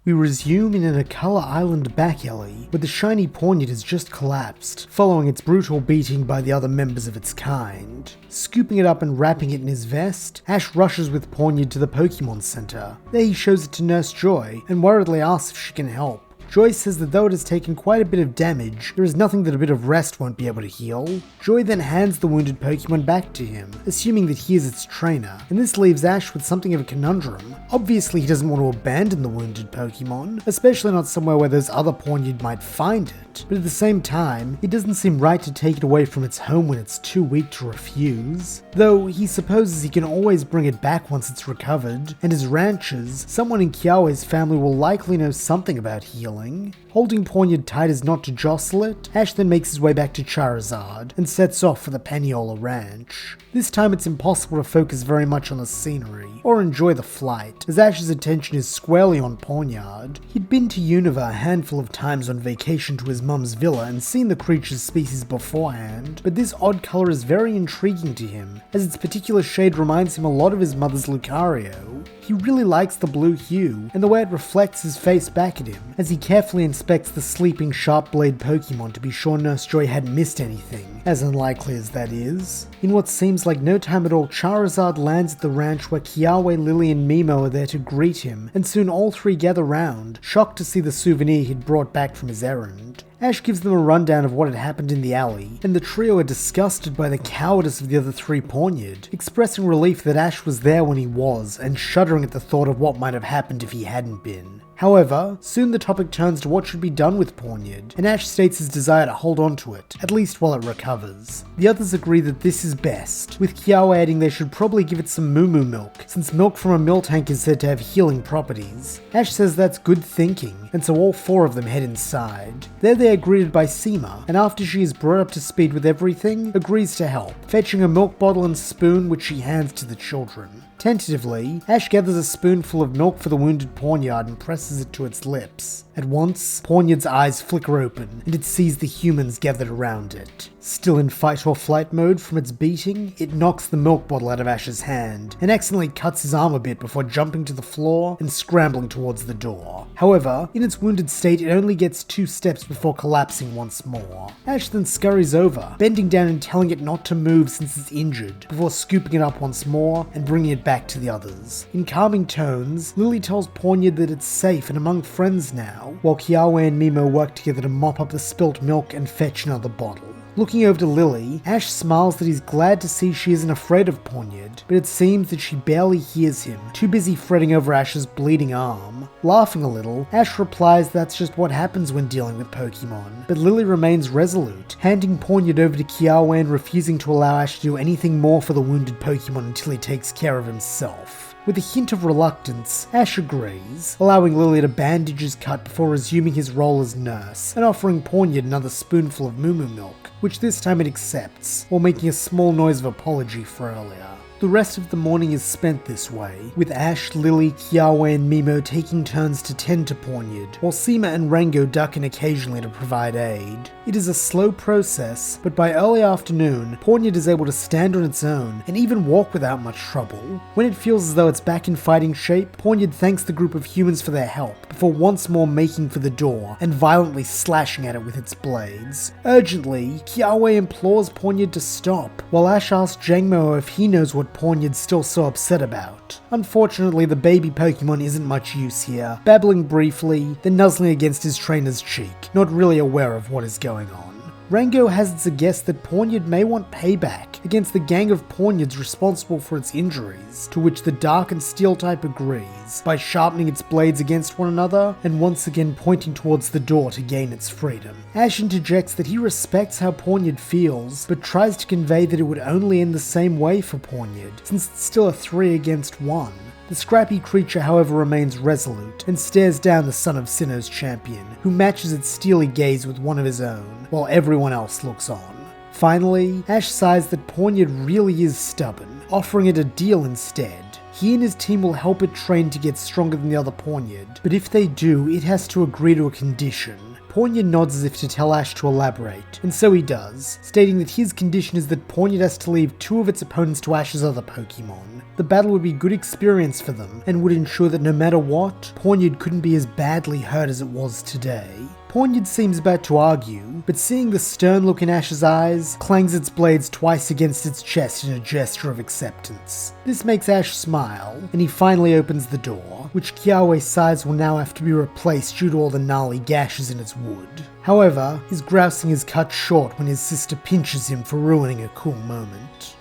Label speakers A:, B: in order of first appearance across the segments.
A: We resume in an Akala Island back alley, where the shiny Pawniard has just collapsed, following its brutal beating by the other members of its kind. Scooping it up and wrapping it in his vest, Ash rushes with Pawniard to the Pokemon Center. There he shows it to Nurse Joy, and worriedly asks if she can help. Joy says that though it has taken quite a bit of damage, there is nothing that a bit of rest won't be able to heal. Joy then hands the wounded Pokemon back to him, assuming that he is its trainer, and this leaves Ash with something of a conundrum. Obviously he doesn't want to abandon the wounded Pokemon, especially not somewhere where those other Pawniard might find it, but at the same time, it doesn't seem right to take it away from its home when it's too weak to refuse. Though he supposes he can always bring it back once it's recovered, and as ranchers, someone in Kiawe's family will likely know something about healing. Holding Pawniard tight as not to jostle it, Ash then makes his way back to Charizard and sets off for the Paniola ranch. This time it's impossible to focus very much on the scenery or enjoy the flight, as Ash's attention is squarely on Pawniard. He'd been to Unova a handful of times on vacation to his mum's villa and seen the creature's species beforehand, but this odd color is very intriguing to him, as its particular shade reminds him a lot of his mother's Lucario. He really likes the blue hue, and the way it reflects his face back at him, as he carefully inspects the sleeping sharp-blade Pokemon to be sure Nurse Joy hadn't missed anything, as unlikely as that is. In what seems like no time at all, Charizard lands at the ranch where Kiawe, Lillie, and Mimo are there to greet him, and soon all three gather round, shocked to see the souvenir he'd brought back from his errand. Ash gives them a rundown of what had happened in the alley, and the trio are disgusted by the cowardice of the other three Pawniard, expressing relief that Ash was there when he was, and shuddering at the thought of what might have happened if he hadn't been. However, soon the topic turns to what should be done with Pawniard, and Ash states his desire to hold on to it, at least while it recovers. The others agree that this is best, with Kiawe adding they should probably give it some moo milk, since milk from a mill tank is said to have healing properties. Ash says that's good thinking, and so all four of them head inside. There they are greeted by Seema, and after she is brought up to speed with everything, agrees to help, fetching a milk bottle and spoon which she hands to the children. Tentatively, Ash gathers a spoonful of milk for the wounded Pawniard and presses it to its lips. At once, Pawniard's eyes flicker open, and it sees the humans gathered around it. Still in fight or flight mode from its beating, it knocks the milk bottle out of Ash's hand, and accidentally cuts his arm a bit before jumping to the floor and scrambling towards the door. However, in its wounded state, it only gets 2 steps before collapsing once more. Ash then scurries over, bending down and telling it not to move since it's injured, before scooping it up once more and bringing it back to the others. In calming tones, Lillie tells Pawniard that it's safe and among friends now, while Kiawe and Mimo work together to mop up the spilt milk and fetch another bottle. Looking over to Lillie, Ash smiles that he's glad to see she isn't afraid of Pawniard, but it seems that she barely hears him, too busy fretting over Ash's bleeding arm. Laughing a little, Ash replies that's just what happens when dealing with Pokemon, but Lillie remains resolute, handing Pawniard over to Kiawe and refusing to allow Ash to do anything more for the wounded Pokemon until he takes care of himself. With a hint of reluctance, Ash agrees, allowing Lillie to bandage his cut before resuming his role as nurse, and offering Pawniard another spoonful of moo milk, which this time it accepts, while making a small noise of apology for earlier. The rest of the morning is spent this way, with Ash, Lillie, Kiawe, and Mimo taking turns to tend to Pawniard, while Seema and Rango duck in occasionally to provide aid. It is a slow process, but by early afternoon, Pawniard is able to stand on its own and even walk without much trouble. When it feels as though it's back in fighting shape, Pawniard thanks the group of humans for their help, before once more making for the door and violently slashing at it with its blades. Urgently, Kiawe implores Pawniard to stop, while Ash asks Jangmo-o if he knows what Pawniard's still so upset about. Unfortunately, the baby Pokemon isn't much use here, babbling briefly, then nuzzling against his trainer's cheek, not really aware of what is going on. Rango hazards a guess that Pawniard may want payback against the gang of Pawniards responsible for its injuries, to which the Dark and Steel type agrees, by sharpening its blades against one another and once again pointing towards the door to gain its freedom. Ash interjects that he respects how Pawniard feels, but tries to convey that it would only end the same way for Pawniard, since it's still a 3 against 1. The scrappy creature, however, remains resolute and stares down the son of Sinnoh's champion, who matches its steely gaze with one of his own, while everyone else looks on. Finally, Ash sighs that Pawniard really is stubborn, offering it a deal instead. He and his team will help it train to get stronger than the other Pawniard, but if they do, it has to agree to a condition. Pawniard nods as if to tell Ash to elaborate, and so he does, stating that his condition is that Pawniard has to leave 2 of its opponents to Ash's other Pokemon. The battle would be good experience for them, and would ensure that no matter what, Pawniard couldn't be as badly hurt as it was today. Pawniard seems about to argue, but seeing the stern look in Ash's eyes, clangs its blades twice against its chest in a gesture of acceptance. This makes Ash smile, and he finally opens the door, which Kiawe sighs will now have to be replaced due to all the gnarly gashes in its wood. However, his grousing is cut short when his sister pinches him for ruining a cool moment.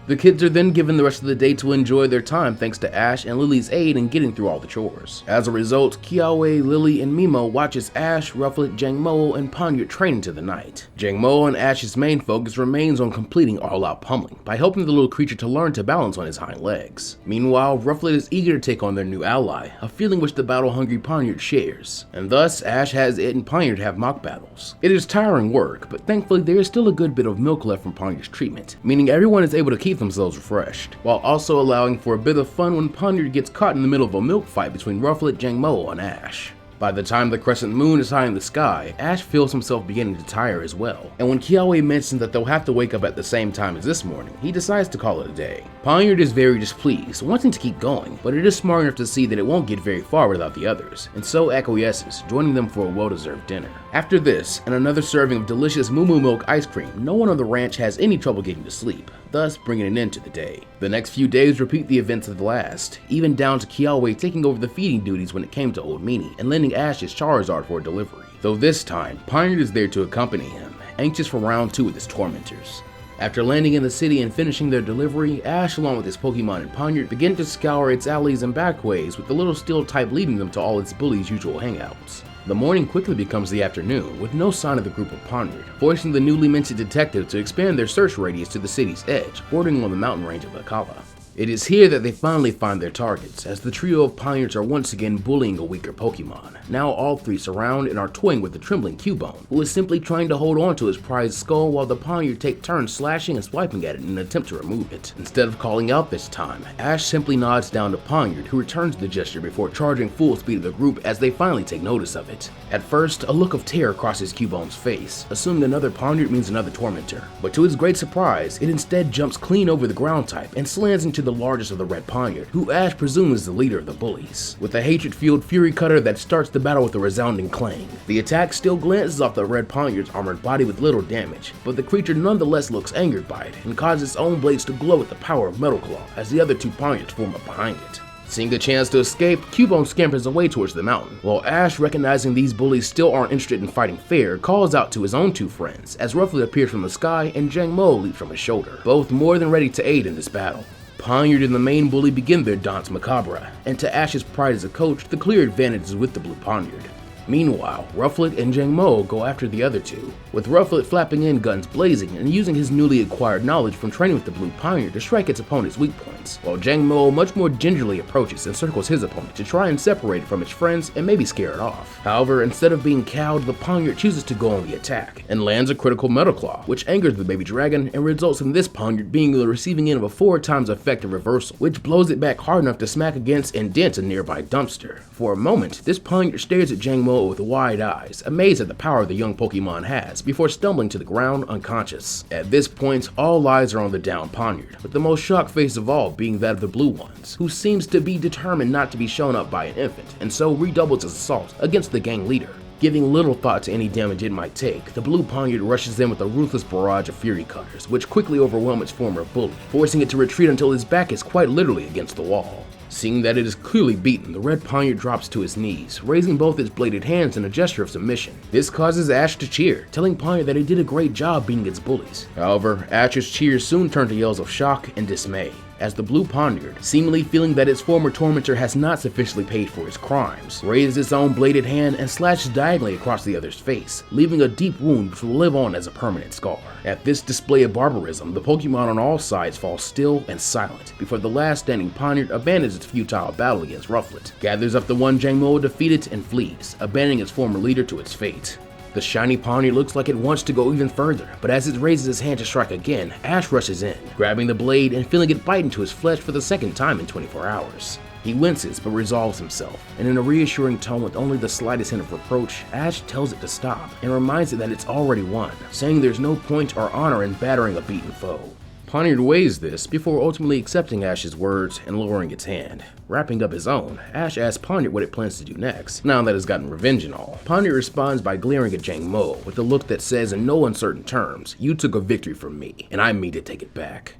B: The kids are then given the rest of the day to enjoy their time thanks to Ash and Lillie's aid in getting through all the chores. As a result, Kiawe, Lillie, and Mimo watch as Ash, Rufflet, Jangmo-o, and Pawniard train into the night. Jangmo-o and Ash's main focus remains on completing all-out pummeling by helping the little creature to learn to balance on his hind legs. Meanwhile, Rufflet is eager to take on their new ally, a feeling which the battle-hungry Pawniard shares, and thus Ash has it and Pawniard have mock battles. It is tiring work, but thankfully there is still a good bit of milk left from Pawniard's treatment, meaning everyone is able to keep themselves refreshed, while also allowing for a bit of fun when Pawniard gets caught in the middle of a milk fight between Rufflet, Jangmo-o, and Ash. By the time the crescent moon is high in the sky, Ash feels himself beginning to tire as well, and when Kiawe mentions that they'll have to wake up at the same time as this morning, he decides to call it a day. Pawniard is very displeased, wanting to keep going, but it is smart enough to see that it won't get very far without the others, and so acquiesces, joining them for a well-deserved dinner. After this, and another serving of delicious moo-moo milk ice cream, no one on the ranch has any trouble getting to sleep, thus bringing an end to the day. The next few days repeat the events of the last, even down to Kiawe taking over the feeding duties when it came to Old Meanie, and lending Ash his Charizard for a delivery. Though this time, Pawniard is there to accompany him, anxious for round 2 with his tormentors. After landing in the city and finishing their delivery, Ash along with his Pokemon and Pawniard begin to scour its alleys and backways, with the little steel type leading them to all its bullies' usual hangouts. The morning quickly becomes the afternoon, with no sign of the group of Pawniard, forcing the newly minted detective to expand their search radius to the city's edge, bordering on the mountain range of Akala. It is here that they finally find their targets, as the trio of Pawniards are once again bullying a weaker Pokemon. Now all 3 surround and are toying with the trembling Cubone, who is simply trying to hold on to his prized skull while the Pawniard take turns slashing and swiping at it in an attempt to remove it. Instead of calling out this time, Ash simply nods down to Pawniard, who returns the gesture before charging full speed at the group as they finally take notice of it. At first, a look of terror crosses Cubone's face, assuming another Pawniard means another tormentor, but to his great surprise, it instead jumps clean over the ground type and slams into the largest of the red Pawniard, who Ash presumes is the leader of the bullies. With a hatred-fueled Fury Cutter that starts the battle with a resounding clang, the attack still glances off the red Pawniard's armored body with little damage, but the creature nonetheless looks angered by it and causes its own blades to glow with the power of Metal Claw as the other 2 Pawniards form up behind it. Seeing the chance to escape, Cubone scampers away towards the mountain, while Ash, recognizing these bullies still aren't interested in fighting fair, calls out to his own 2 friends, as Rufflet appears from the sky and Jangmo-o leaps from his shoulder, both more than ready to aid in this battle. Pawniard and the main bully begin their Danse Macabre, and to Ash's pride as a coach, the clear advantage is with the blue Pawniard. Meanwhile, Rufflet and Jangmo-o go after the other 2, with Rufflet flapping in guns blazing and using his newly acquired knowledge from training with the blue Pawniard to strike its opponent's weak points, while Jangmo-o much more gingerly approaches and circles his opponent to try and separate it from its friends and maybe scare it off. However, instead of being cowed, the Pawniard chooses to go on the attack, and lands a critical Metal Claw, which angers the baby dragon and results in this Pawniard being the receiving end of a 4 times effective reversal, which blows it back hard enough to smack against and dent a nearby dumpster. For a moment, this Pawniard stares at Jangmo-o with wide eyes, amazed at the power the young Pokemon has, before stumbling to the ground unconscious. At this point, all eyes are on the down Pawniard, with the most shocked face of all being that of the blue ones, who seems to be determined not to be shown up by an infant, and so redoubles his assault against the gang leader. Giving little thought to any damage it might take, the blue Pawniard rushes in with a ruthless barrage of Fury Cutters, which quickly overwhelm its former bully, forcing it to retreat until his back is quite literally against the wall. Seeing that it is clearly beaten, the red Pawniard drops to his knees, raising both its bladed hands in a gesture of submission. This causes Ash to cheer, telling Pawniard that he did a great job beating its bullies. However, Ash's cheers soon turn to yells of shock and dismay, as the blue Pawniard, seemingly feeling that its former tormentor has not sufficiently paid for his crimes, raises its own bladed hand and slashes diagonally across the other's face, leaving a deep wound which will live on as a permanent scar. At this display of barbarism, the Pokemon on all sides fall still and silent, before the last standing Pawniard abandons its futile battle against Rufflet, gathers up the one Jangmo-o defeated, and flees, abandoning its former leader to its fate. The shiny Pawniard looks like it wants to go even further, but as it raises his hand to strike again, Ash rushes in, grabbing the blade and feeling it bite into his flesh for the second time in 24 hours. He winces but resolves himself, and in a reassuring tone with only the slightest hint of reproach, Ash tells it to stop and reminds it that it's already won, saying there's no point or honor in battering a beaten foe. Pawniard weighs this before ultimately accepting Ash's words and lowering its hand. Wrapping up his own, Ash asks Pawniard what it plans to do next, now that it's gotten revenge and all. Pawniard responds by glaring at Jangmo-o with a look that says in no uncertain terms, "You took a victory from me, and I mean to take it back."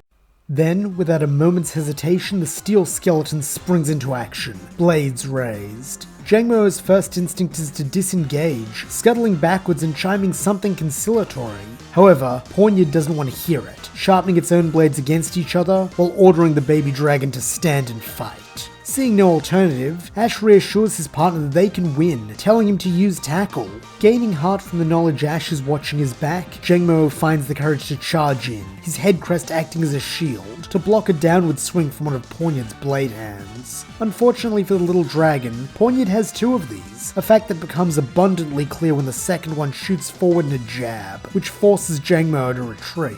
A: Then, without a moment's hesitation, the steel skeleton springs into action, blades raised. Jangmo-o's first instinct is to disengage, scuttling backwards and chiming something conciliatory. However, Pawniard doesn't want to hear it, sharpening its own blades against each other while ordering the baby dragon to stand and fight. Seeing no alternative, Ash reassures his partner that they can win, telling him to use tackle. Gaining heart from the knowledge Ash is watching his back, Jangmo-o finds the courage to charge in, his head crest acting as a shield, to block a downward swing from one of Pawniard's blade hands. Unfortunately for the little dragon, Pawniard has two of these, a fact that becomes abundantly clear when the second one shoots forward in a jab, which forces Jangmo-o to retreat.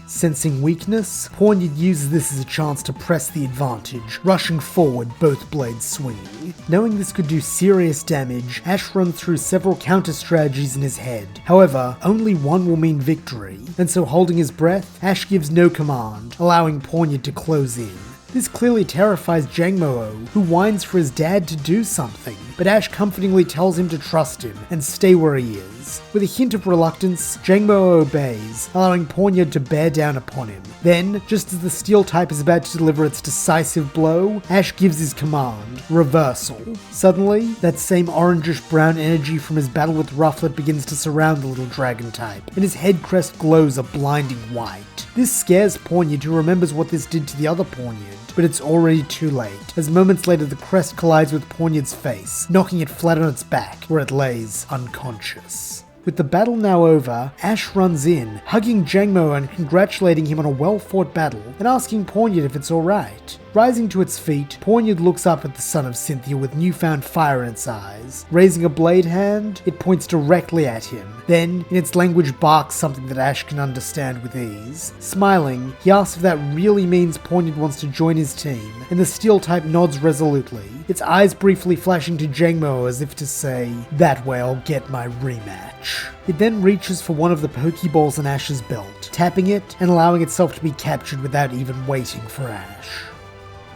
A: Sensing weakness, Pawniard uses this as a chance to press the advantage, rushing forward, both blades swinging. Knowing this could do serious damage, Ash runs through several counter-strategies in his head. However, only one will mean victory, and so holding his breath, Ash gives no command, allowing Pawniard to close in. This clearly terrifies Jangmo-o, who whines for his dad to do something, but Ash comfortingly tells him to trust him and stay where he is. With a hint of reluctance, Jangmo-o obeys, allowing Pawniard to bear down upon him. Then, just as the steel type is about to deliver its decisive blow, Ash gives his command, reversal. Suddenly, that same orangish-brown energy from his battle with Rufflet begins to surround the little dragon type, and his head crest glows a blinding white. This scares Pawniard, who remembers what this did to the other Pawniard, but it's already too late, as moments later the crest collides with Pawniard's face, knocking it flat on its back, where it lays unconscious. With the battle now over, Ash runs in, hugging Jangmo-o and congratulating him on a well-fought battle, and asking Pawniard if it's alright. Rising to its feet, Pawniard looks up at the son of Cynthia with newfound fire in its eyes. Raising a blade hand, it points directly at him. Then, in its language, barks something that Ash can understand with ease. Smiling, he asks if that really means Pawniard wants to join his team, and the steel type nods resolutely, its eyes briefly flashing to Jangmo-o as if to say, "That way I'll get my rematch." It then reaches for one of the Pokeballs in Ash's belt, tapping it and allowing itself to be captured without even waiting for Ash.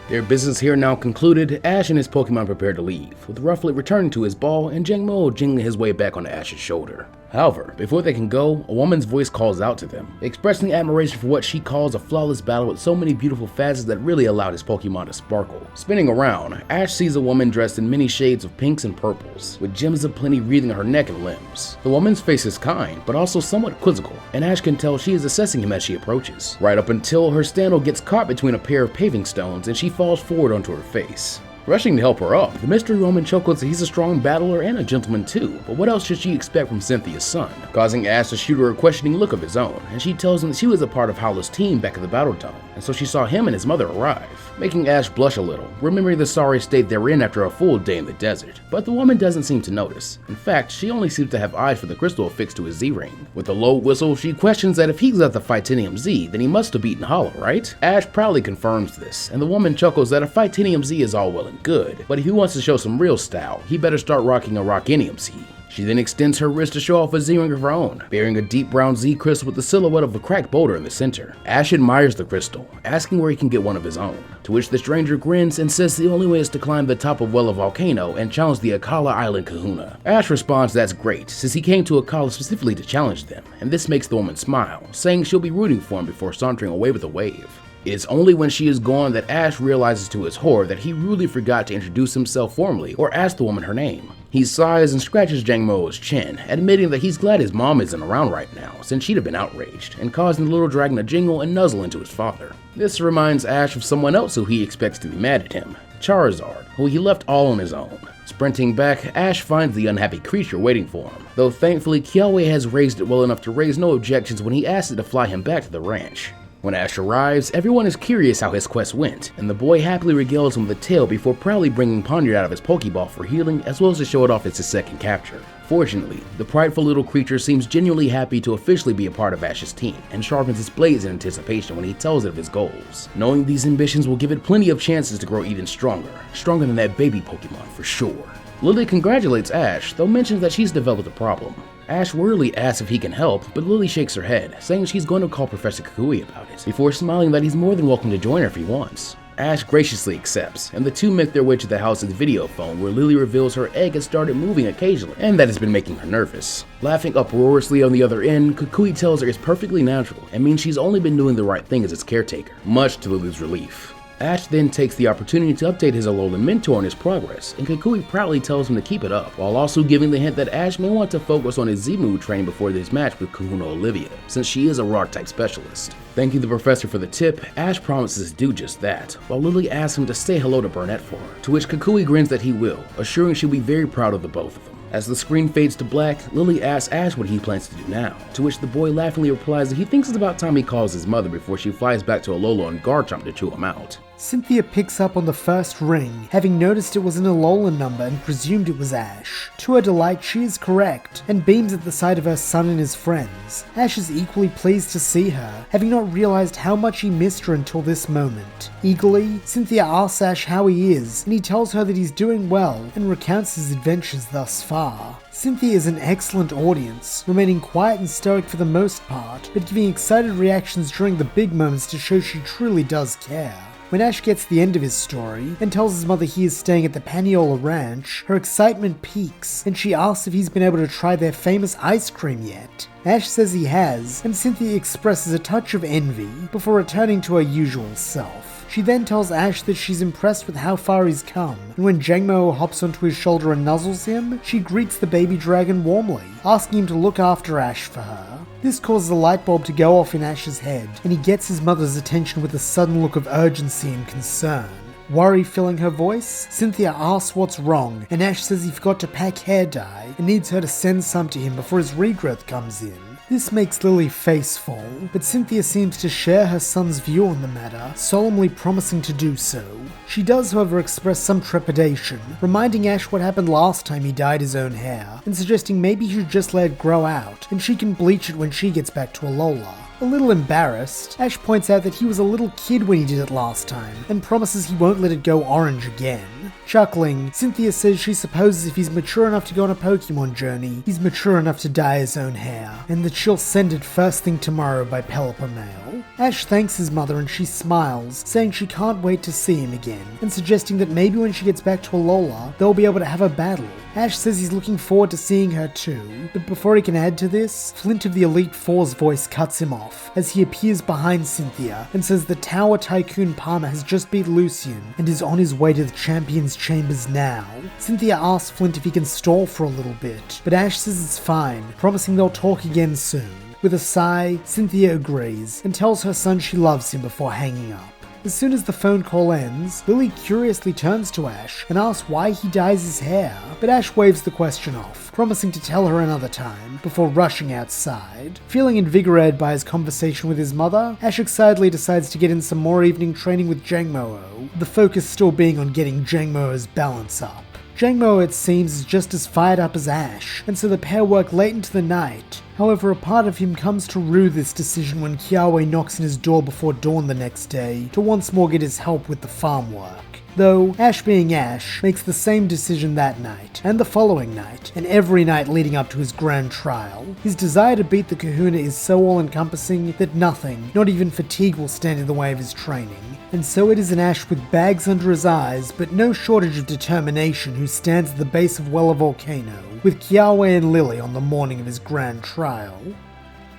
B: Their business here now concluded, Ash and his Pokemon prepare to leave, with Rufflet returning to his ball and Jangmo-o jingling his way back onto Ash's shoulder. However, before they can go, a woman's voice calls out to them, expressing admiration for what she calls a flawless battle with so many beautiful facets that really allowed his Pokemon to sparkle. Spinning around, Ash sees a woman dressed in many shades of pinks and purples, with gems of plenty wreathing her neck and limbs. The woman's face is kind, but also somewhat quizzical, and Ash can tell she is assessing him as she approaches, right up until her sandal gets caught between a pair of paving stones and she falls forward onto her face. Rushing to help her up, the mystery woman chuckles that he's a strong battler and a gentleman too, but what else should she expect from Cynthia's son? Causing Ash to shoot her a questioning look of his own, and she tells him that she was a part of Howler's team back at the Battle Dome, and so she saw him and his mother arrive, making Ash blush a little, remembering the sorry state they were in after a full day in the desert. But the woman doesn't seem to notice. In fact, she only seems to have eyes for the crystal affixed to his Z-ring. With a low whistle, she questions that if he's at the Fightinium Z, then he must have beaten Howler, right? Ash proudly confirms this, and the woman chuckles that a Fightinium Z is all well and good, but if he wants to show some real style, he better start rocking a Rockinium Z. She then extends her wrist to show off a Z-ring of her own, bearing a deep brown Z crystal with the silhouette of a cracked boulder in the center. Ash admires the crystal, asking where he can get one of his own, to which the stranger grins and says the only way is to climb the top of Wella Volcano and challenge the Akala Island Kahuna. Ash responds that's great, since he came to Akala specifically to challenge them, and this makes the woman smile, saying she'll be rooting for him before sauntering away with a wave. It is only when she is gone that Ash realizes to his horror that he really forgot to introduce himself formally or ask the woman her name. He sighs and scratches Jangmo-o's chin, admitting that he's glad his mom isn't around right now, since she'd have been outraged, and causing the little dragon to jingle and nuzzle into his father. This reminds Ash of someone else who he expects to be mad at him, Charizard, who he left all on his own. Sprinting back, Ash finds the unhappy creature waiting for him, though thankfully Kiawe has raised it well enough to raise no objections when he asks it to fly him back to the ranch. When Ash arrives, everyone is curious how his quest went, and the boy happily regales him with a tale before proudly bringing Pawniard out of his Pokeball for healing, as well as to show it off as his second capture. Fortunately, the prideful little creature seems genuinely happy to officially be a part of Ash's team, and sharpens his blades in anticipation when he tells it of his goals, knowing these ambitions will give it plenty of chances to grow even stronger than that baby Pokemon for sure. Lillie congratulates Ash, though mentions that she's developed a problem. Ash worriedly asks if he can help, but Lillie shakes her head, saying she's going to call Professor Kukui about it, before smiling that he's more than welcome to join her if he wants. Ash graciously accepts, and the two make their way to the house's video phone where Lillie reveals her egg has started moving occasionally, and that has been making her nervous. Laughing uproariously on the other end, Kukui tells her it's perfectly natural and means she's only been doing the right thing as its caretaker, much to Lillie's relief. Ash then takes the opportunity to update his Alolan mentor on his progress, and Kukui proudly tells him to keep it up, while also giving the hint that Ash may want to focus on his Z-move training before this match with Kahuna Olivia, since she is a rock-type specialist. Thanking the professor for the tip, Ash promises to do just that, while Lillie asks him to say hello to Burnett for her, to which Kukui grins that he will, assuring she'll be very proud of the both of them. As the screen fades to black, Lillie asks Ash what he plans to do now, to which the boy laughingly replies that he thinks it's about time he calls his mother before she flies back to Alola and Garchomp to chew him out.
A: Cynthia picks up on the first ring, having noticed it was an Alolan number and presumed it was Ash. To her delight, she is correct, and beams at the sight of her son and his friends. Ash is equally pleased to see her, having not realized how much he missed her until this moment. Eagerly, Cynthia asks Ash how he is, and he tells her that he's doing well, and recounts his adventures thus far. Cynthia is an excellent audience, remaining quiet and stoic for the most part, but giving excited reactions during the big moments to show she truly does care. When Ash gets the end of his story and tells his mother he is staying at the Paniola ranch, her excitement peaks and she asks if he's been able to try their famous ice cream yet. Ash says he has, and Cynthia expresses a touch of envy before returning to her usual self. She then tells Ash that she's impressed with how far he's come, and when Jangmo-o hops onto his shoulder and nuzzles him, she greets the baby dragon warmly, asking him to look after Ash for her. This causes a light bulb to go off in Ash's head, and he gets his mother's attention with a sudden look of urgency and concern. Worry filling her voice, Cynthia asks what's wrong, and Ash says he forgot to pack hair dye and needs her to send some to him before his regrowth comes in. This makes Lillie face fall, but Cynthia seems to share her son's view on the matter, solemnly promising to do so. She does, however, express some trepidation, reminding Ash what happened last time he dyed his own hair, and suggesting maybe he should just let it grow out, and she can bleach it when she gets back to Alola. A little embarrassed, Ash points out that he was a little kid when he did it last time, and promises he won't let it go orange again. Chuckling, Cynthia says she supposes if he's mature enough to go on a Pokemon journey, he's mature enough to dye his own hair, and that she'll send it first thing tomorrow by Pelipper mail. Ash thanks his mother and she smiles, saying she can't wait to see him again, and suggesting that maybe when she gets back to Alola, they'll be able to have a battle. Ash says he's looking forward to seeing her too, but before he can add to this, Flint of the Elite Four's voice cuts him off, as he appears behind Cynthia and says the Tower Tycoon Palmer has just beat Lucian and is on his way to the Champion's Chambers now. Cynthia asks Flint if he can stall for a little bit, but Ash says it's fine, promising they'll talk again soon. With a sigh, Cynthia agrees and tells her son she loves him before hanging up. As soon as the phone call ends, Lillie curiously turns to Ash and asks why he dyes his hair, but Ash waves the question off, promising to tell her another time, before rushing outside. Feeling invigorated by his conversation with his mother, Ash excitedly decides to get in some more evening training with Jangmo-o, the focus still being on getting Jangmo-o's balance up. Jangmo-o, it seems, is just as fired up as Ash, and so the pair work late into the night. However, a part of him comes to rue this decision when Kiawe knocks on his door before dawn the next day to once more get his help with the farm work. Though, Ash being Ash, makes the same decision that night, and the following night, and every night leading up to his grand trial. His desire to beat the Kahuna is so all-encompassing that nothing, not even fatigue, will stand in the way of his training. And so it is an Ash with bags under his eyes, but no shortage of determination, who stands at the base of Wella Volcano, with Kiawe and Lillie on the morning of his grand trial.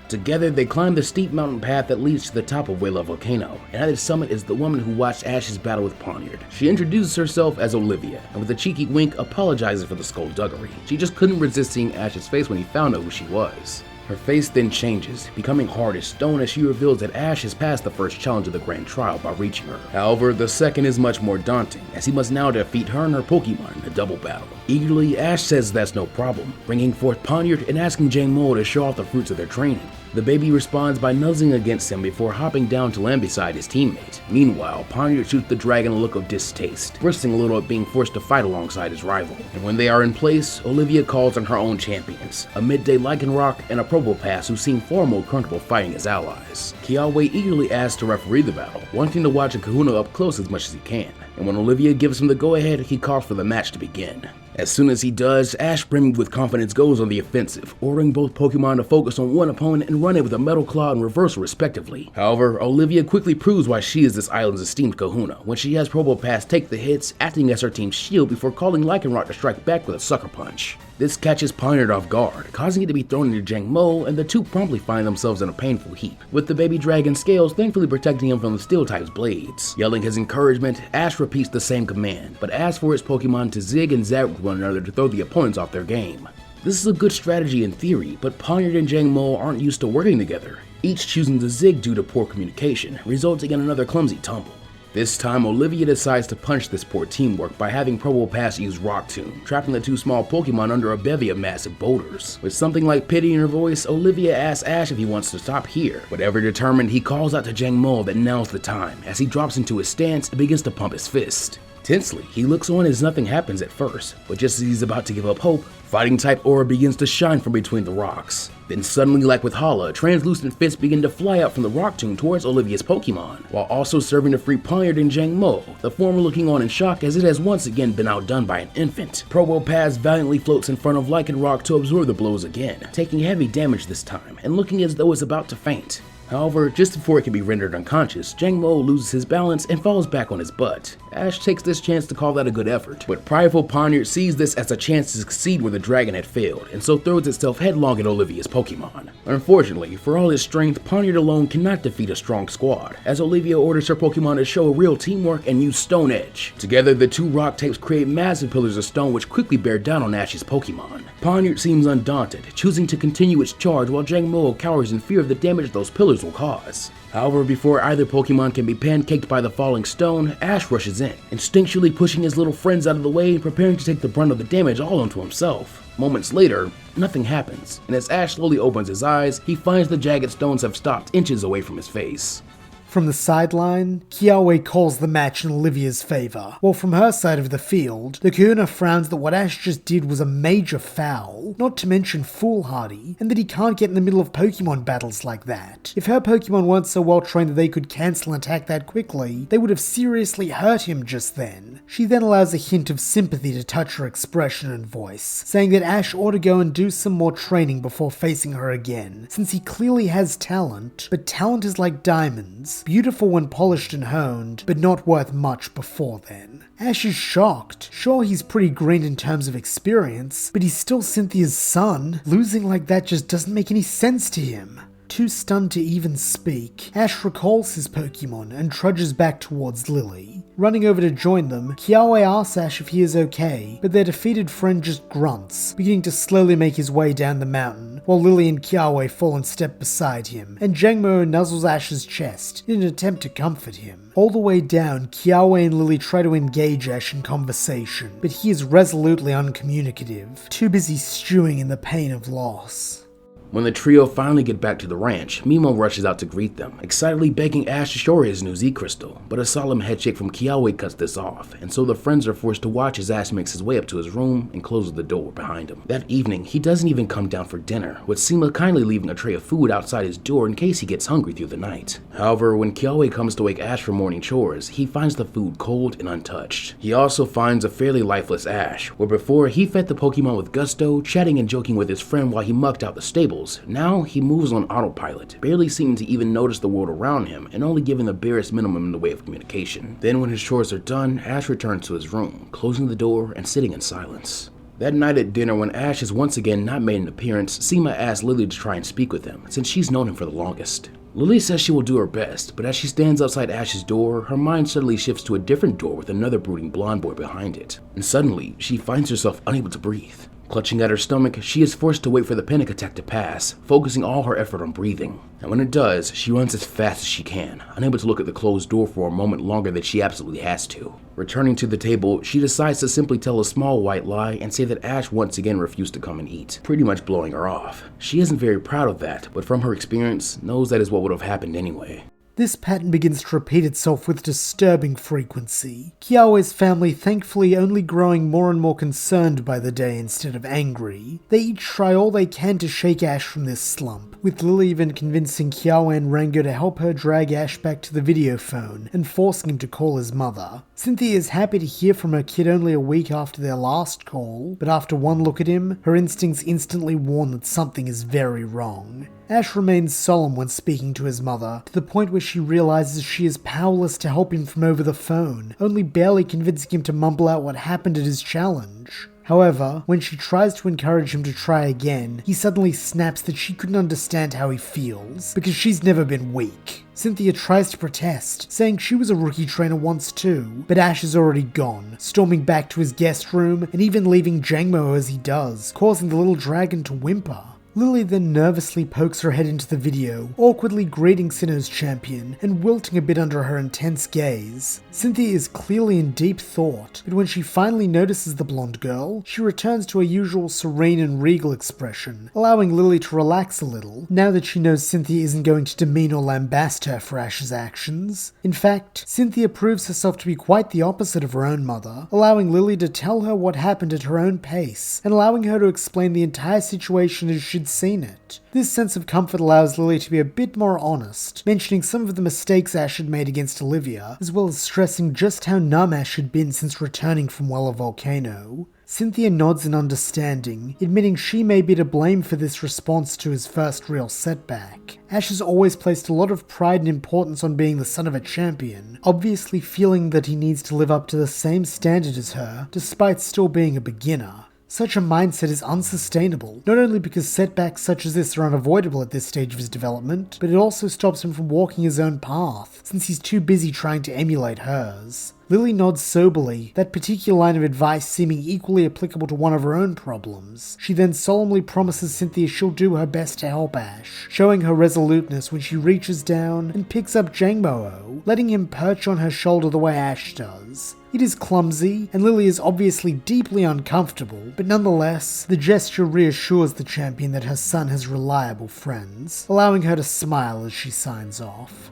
B: Together, they climb the steep mountain path that leads to the top of Wella Volcano, and at its summit is the woman who watched Ash's battle with Pawniard. She introduces herself as Olivia, and with a cheeky wink apologizes for the skullduggery. She just couldn't resist seeing Ash's face when he found out who she was. Her face then changes, becoming hard as stone as she reveals that Ash has passed the first challenge of the grand trial by reaching her. However, the second is much more daunting, as he must now defeat her and her Pokemon in a double battle. Eagerly, Ash says that's no problem, bringing forth Pawniard and asking Jangmo-o to show off the fruits of their training. The baby responds by nuzzling against him before hopping down to land beside his teammate. Meanwhile, Pawniard shoots the dragon a look of distaste, gristing a little at being forced to fight alongside his rival. And when they are in place, Olivia calls on her own champions, a midday Lycanroc and a Probopass who seem far more comfortable fighting as allies. Kiawe eagerly asks to referee the battle, wanting to watch a kahuna up close as much as he can. And when Olivia gives him the go-ahead, he calls for the match to begin. As soon as he does, Ash, brimming with confidence, goes on the offensive, ordering both Pokemon to focus on one opponent and run it with a Metal Claw and Reversal respectively. However, Olivia quickly proves why she is this island's esteemed kahuna when she has Probopass take the hits, acting as her team's shield before calling Lycanroc to strike back with a Sucker Punch. This catches Pawniard off guard, causing it to be thrown into Jangmo-o, and the two promptly find themselves in a painful heap, with the baby dragon's scales thankfully protecting him from the steel type's blades. Yelling his encouragement, Ash repeats the same command, but asks for his Pokemon to zig and zag with one another to throw the opponents off their game. This is a good strategy in theory, but Pawniard and Jangmo-o aren't used to working together, each choosing to zig due to poor communication, resulting in another clumsy tumble. This time, Olivia decides to punish this poor teamwork by having Probopass use Rock Tomb, trapping the two small Pokemon under a bevy of massive boulders. With something like pity in her voice, Olivia asks Ash if he wants to stop here. But ever determined, he calls out to Jangmo-o that now's the time, as he drops into his stance and begins to pump his fist. Tensely, he looks on as nothing happens at first, but just as he's about to give up hope, Fighting-type aura begins to shine from between the rocks. Then suddenly, like with Hala, translucent fists begin to fly out from the rock tomb towards Olivia's Pokemon, while also serving to free Pawniard and Jangmo-o, the former looking on in shock as it has once again been outdone by an infant. Probopass valiantly floats in front of Lycanroc to absorb the blows again, taking heavy damage this time, and looking as though it's about to faint. However, just before it can be rendered unconscious, Jangmo-o loses his balance and falls back on his butt. Ash takes this chance to call that a good effort, but prideful Pawniard sees this as a chance to succeed where the dragon had failed, and so throws itself headlong at Olivia's Pokemon. Unfortunately, for all his strength, Pawniard alone cannot defeat a strong squad, as Olivia orders her Pokemon to show real teamwork and use Stone Edge. Together, the two rock types create massive pillars of stone which quickly bear down on Ash's Pokemon. Pawniard seems undaunted, choosing to continue its charge while Jangmo-o cowers in fear of the damage those pillars will cause. However, before either Pokemon can be pancaked by the falling stone, Ash rushes in, instinctually pushing his little friends out of the way and preparing to take the brunt of the damage all onto himself. Moments later, nothing happens, and as Ash slowly opens his eyes, he finds the jagged stones have stopped inches away from his face.
A: From the sideline, Kiawe calls the match in Olivia's favor, while from her side of the field, the kahuna frowns that what Ash just did was a major foul, not to mention foolhardy, and that he can't get in the middle of Pokemon battles like that. If her Pokemon weren't so well trained that they could cancel an attack that quickly, they would have seriously hurt him just then. She then allows a hint of sympathy to touch her expression and voice, saying that Ash ought to go and do some more training before facing her again, since he clearly has talent, but talent is like diamonds. Beautiful when polished and honed, but not worth much before then. Ash is shocked. Sure, he's pretty green in terms of experience, but he's still Cynthia's son. Losing like that just doesn't make any sense to him. Too stunned to even speak, Ash recalls his Pokemon and trudges back towards Lillie. Running over to join them, Kiawe asks Ash if he is okay, but their defeated friend just grunts, beginning to slowly make his way down the mountain, while Lillie and Kiawe fall in step beside him, and Jangmo-o nuzzles Ash's chest in an attempt to comfort him. All the way down, Kiawe and Lillie try to engage Ash in conversation, but he is resolutely uncommunicative, too busy stewing in the pain of loss.
B: When the trio finally get back to the ranch, Mimo rushes out to greet them, excitedly begging Ash to show her his new Z-Crystal, but a solemn headshake from Kiawe cuts this off, and so the friends are forced to watch as Ash makes his way up to his room and closes the door behind him. That evening, he doesn't even come down for dinner, with Seema kindly leaving a tray of food outside his door in case he gets hungry through the night. However, when Kiawe comes to wake Ash for morning chores, he finds the food cold and untouched. He also finds a fairly lifeless Ash, where before he fed the Pokemon with gusto, chatting and joking with his friend while he mucked out the stables. Now he moves on autopilot, barely seeming to even notice the world around him and only giving the barest minimum in the way of communication. Then when his chores are done, Ash returns to his room, closing the door and sitting in silence. That night at dinner, when Ash has once again not made an appearance, Seema asks Lillie to try and speak with him, since she's known him for the longest. Lillie says she will do her best, but as she stands outside Ash's door, her mind suddenly shifts to a different door with another brooding blonde boy behind it. And suddenly, she finds herself unable to breathe. Clutching at her stomach, she is forced to wait for the panic attack to pass, focusing all her effort on breathing. And when it does, she runs as fast as she can, unable to look at the closed door for a moment longer than she absolutely has to. Returning to the table, she decides to simply tell a small white lie and say that Ash once again refused to come and eat, pretty much blowing her off. She isn't very proud of that, but from her experience, knows that is what would have happened anyway.
A: This pattern begins to repeat itself with disturbing frequency, Kiawe's family thankfully only growing more and more concerned by the day instead of angry. They each try all they can to shake Ash from this slump, with Lillie even convincing Kiawe and Rango to help her drag Ash back to the video phone and forcing him to call his mother. Cynthia is happy to hear from her kid only a week after their last call, but after one look at him, her instincts instantly warn that something is very wrong. Ash remains solemn when speaking to his mother, to the point where she realizes she is powerless to help him from over the phone, only barely convincing him to mumble out what happened at his challenge. However, when she tries to encourage him to try again, he suddenly snaps that she couldn't understand how he feels, because she's never been weak. Cynthia tries to protest, saying she was a rookie trainer once too, but Ash is already gone, storming back to his guest room and even leaving Jangmo-o as he does, causing the little dragon to whimper. Lillie then nervously pokes her head into the video, awkwardly greeting Sinnoh's champion and wilting a bit under her intense gaze. Cynthia is clearly in deep thought, but when she finally notices the blonde girl, she returns to her usual serene and regal expression, allowing Lillie to relax a little, now that she knows Cynthia isn't going to demean or lambast her for Ash's actions. In fact, Cynthia proves herself to be quite the opposite of her own mother, allowing Lillie to tell her what happened at her own pace, and allowing her to explain the entire situation as she'd seen it. This sense of comfort allows Lillie to be a bit more honest, mentioning some of the mistakes Ash had made against Olivia, as well as stressing just how numb Ash had been since returning from Wella Volcano. Cynthia nods in understanding, admitting she may be to blame for this response to his first real setback. Ash has always placed a lot of pride and importance on being the son of a champion, obviously feeling that he needs to live up to the same standard as her, despite still being a beginner. Such a mindset is unsustainable, not only because setbacks such as this are unavoidable at this stage of his development, but it also stops him from walking his own path, since he's too busy trying to emulate hers. Lillie nods soberly, that particular line of advice seeming equally applicable to one of her own problems. She then solemnly promises Cynthia she'll do her best to help Ash, showing her resoluteness when she reaches down and picks up Jangmo-o, letting him perch on her shoulder the way Ash does. It is clumsy, and Lillie is obviously deeply uncomfortable, but nonetheless, the gesture reassures the champion that her son has reliable friends, allowing her to smile as she signs off.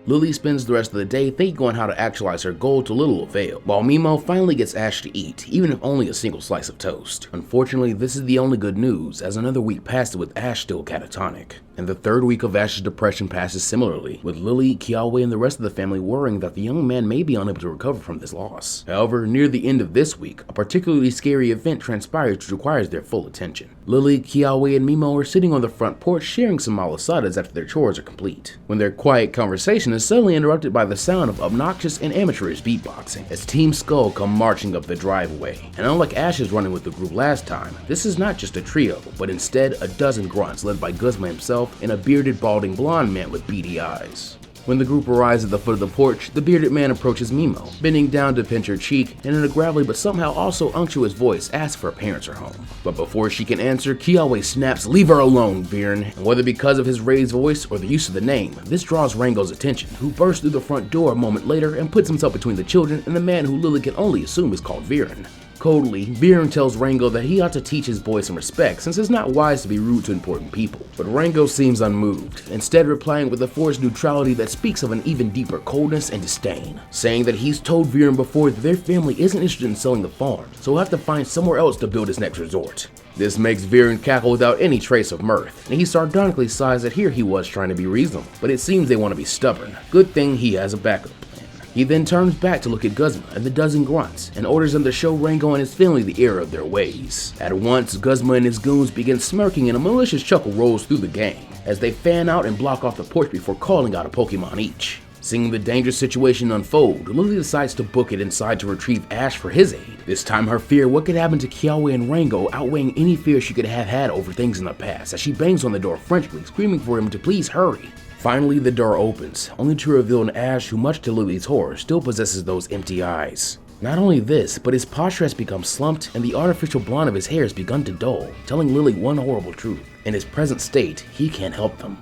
B: Lillie spends the rest of the day thinking on how to actualize her goal to little avail, while Mimo finally gets Ash to eat, even if only a single slice of toast. Unfortunately, this is the only good news, as another week passes with Ash still catatonic. And the third week of Ash's depression passes similarly, with Lillie, Kiawe, and the rest of the family worrying that the young man may be unable to recover from this loss. However, near the end of this week, a particularly scary event transpires which requires their full attention. Lillie, Kiawe, and Mimo are sitting on the front porch sharing some malasadas after their chores are complete, when their quiet conversation is suddenly interrupted by the sound of obnoxious and amateurish beatboxing, as Team Skull come marching up the driveway. And unlike Ash's running with the group last time, this is not just a trio, but instead a dozen grunts led by Guzma himself and a bearded, balding blonde man with beady eyes. When the group arrives at the foot of the porch, the bearded man approaches Mimo, bending down to pinch her cheek, and in a gravelly but somehow also unctuous voice asks if her parents are home. But before she can answer, Kiawe snaps, "Leave her alone, Viren," and whether because of his raised voice or the use of the name, this draws Rango's attention, who bursts through the front door a moment later and puts himself between the children and the man who Lillie can only assume is called Viren. Coldly, Viren tells Rango that he ought to teach his boy some respect since it's not wise to be rude to important people. But Rango seems unmoved, instead replying with a forced neutrality that speaks of an even deeper coldness and disdain, saying that he's told Viren before that their family isn't interested in selling the farm, so he'll have to find somewhere else to build his next resort. This makes Viren cackle without any trace of mirth, and he sardonically sighs that here he was trying to be reasonable, but it seems they want to be stubborn. Good thing he has a backup. He then turns back to look at Guzma and the dozen grunts, and orders them to show Rango and his family the error of their ways. At once, Guzma and his goons begin smirking and a malicious chuckle rolls through the gang, as they fan out and block off the porch before calling out a Pokemon each. Seeing the dangerous situation unfold, Lillie decides to book it inside to retrieve Ash for his aid. This time her fear what could happen to Kiawe and Rango outweighing any fear she could have had over things in the past, as she bangs on the door frantically, screaming for him to please hurry. Finally, the door opens, only to reveal an Ash who, much to Lillie's horror, still possesses those empty eyes. Not only this, but his posture has become slumped and the artificial blonde of his hair has begun to dull, telling Lillie one horrible truth. In his present state, he can't help them.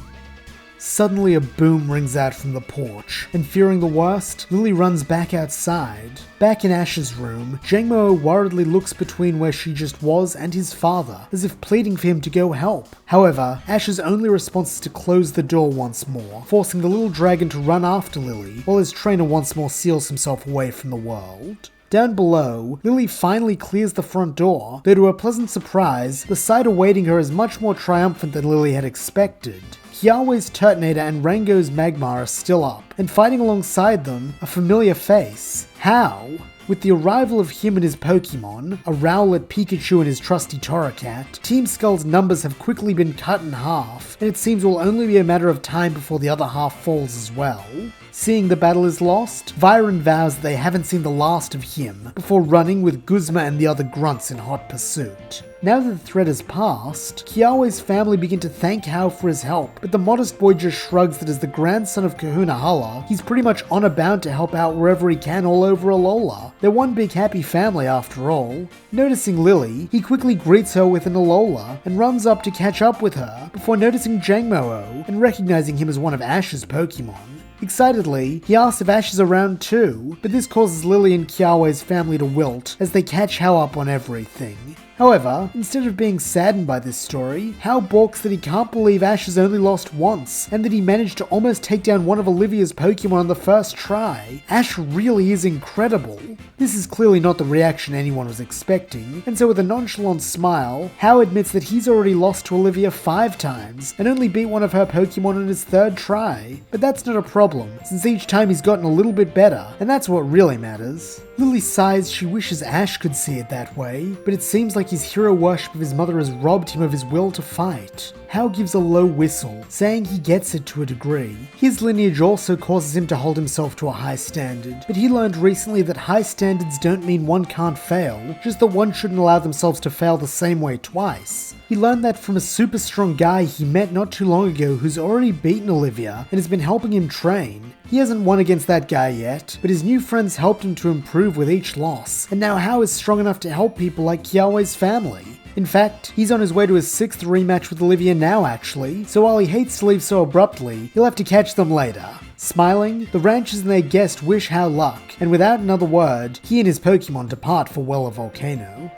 A: Suddenly a boom rings out from the porch, and fearing the worst, Lillie runs back outside. Back in Ash's room, Jangmo-o worriedly looks between where she just was and his father, as if pleading for him to go help. However, Ash's only response is to close the door once more, forcing the little dragon to run after Lillie, while his trainer once more seals himself away from the world. Down below, Lillie finally clears the front door, though to her pleasant surprise, the sight awaiting her is much more triumphant than Lillie had expected. Kiawe's Turtonator and Rango's Magmar are still up, and fighting alongside them, a familiar face. How? With the arrival of him and his Pokemon, a Rowlet, Pikachu and his trusty Torracat, Team Skull's numbers have quickly been cut in half, and it seems it will only be a matter of time before the other half falls as well. Seeing the battle is lost, Viren vows that they haven't seen the last of him, before running with Guzma and the other grunts in hot pursuit. Now that the threat has passed, Kiawe's family begin to thank Hao for his help, but the modest boy just shrugs that as the grandson of Kahuna Hala, he's pretty much honor bound to help out wherever he can all over Alola. They're one big happy family after all. Noticing Lillie, he quickly greets her with an Alola and runs up to catch up with her, before noticing Jangmo-o and recognizing him as one of Ash's Pokemon. Excitedly, he asks if Ash is around too, but this causes Lillie and Kiawe's family to wilt as they catch Hao up on everything. However, instead of being saddened by this story, Hao balks that he can't believe Ash has only lost once, and that he managed to almost take down one of Olivia's Pokemon on the first try. Ash really is incredible. This is clearly not the reaction anyone was expecting, and so with a nonchalant smile, Hao admits that he's already lost to Olivia 5 times, and only beat one of her Pokemon on his 3rd try. But that's not a problem, since each time he's gotten a little bit better, and that's what really matters. Lillie sighs she wishes Ash could see it that way, but it seems like his hero worship of his mother has robbed him of his will to fight. Hao gives a low whistle, saying he gets it to a degree. His lineage also causes him to hold himself to a high standard, but he learned recently that high standards don't mean one can't fail, just that one shouldn't allow themselves to fail the same way twice. He learned that from a super strong guy he met not too long ago who's already beaten Olivia and has been helping him train. He hasn't won against that guy yet, but his new friends helped him to improve with each loss, and now Hao is strong enough to help people like Kiawe's family. In fact, he's on his way to his 6th rematch with Olivia now actually, so while he hates to leave so abruptly, he'll have to catch them later. Smiling, the ranchers and their guest wish Hao luck, and without another word, he and his Pokemon depart for Wella Volcano.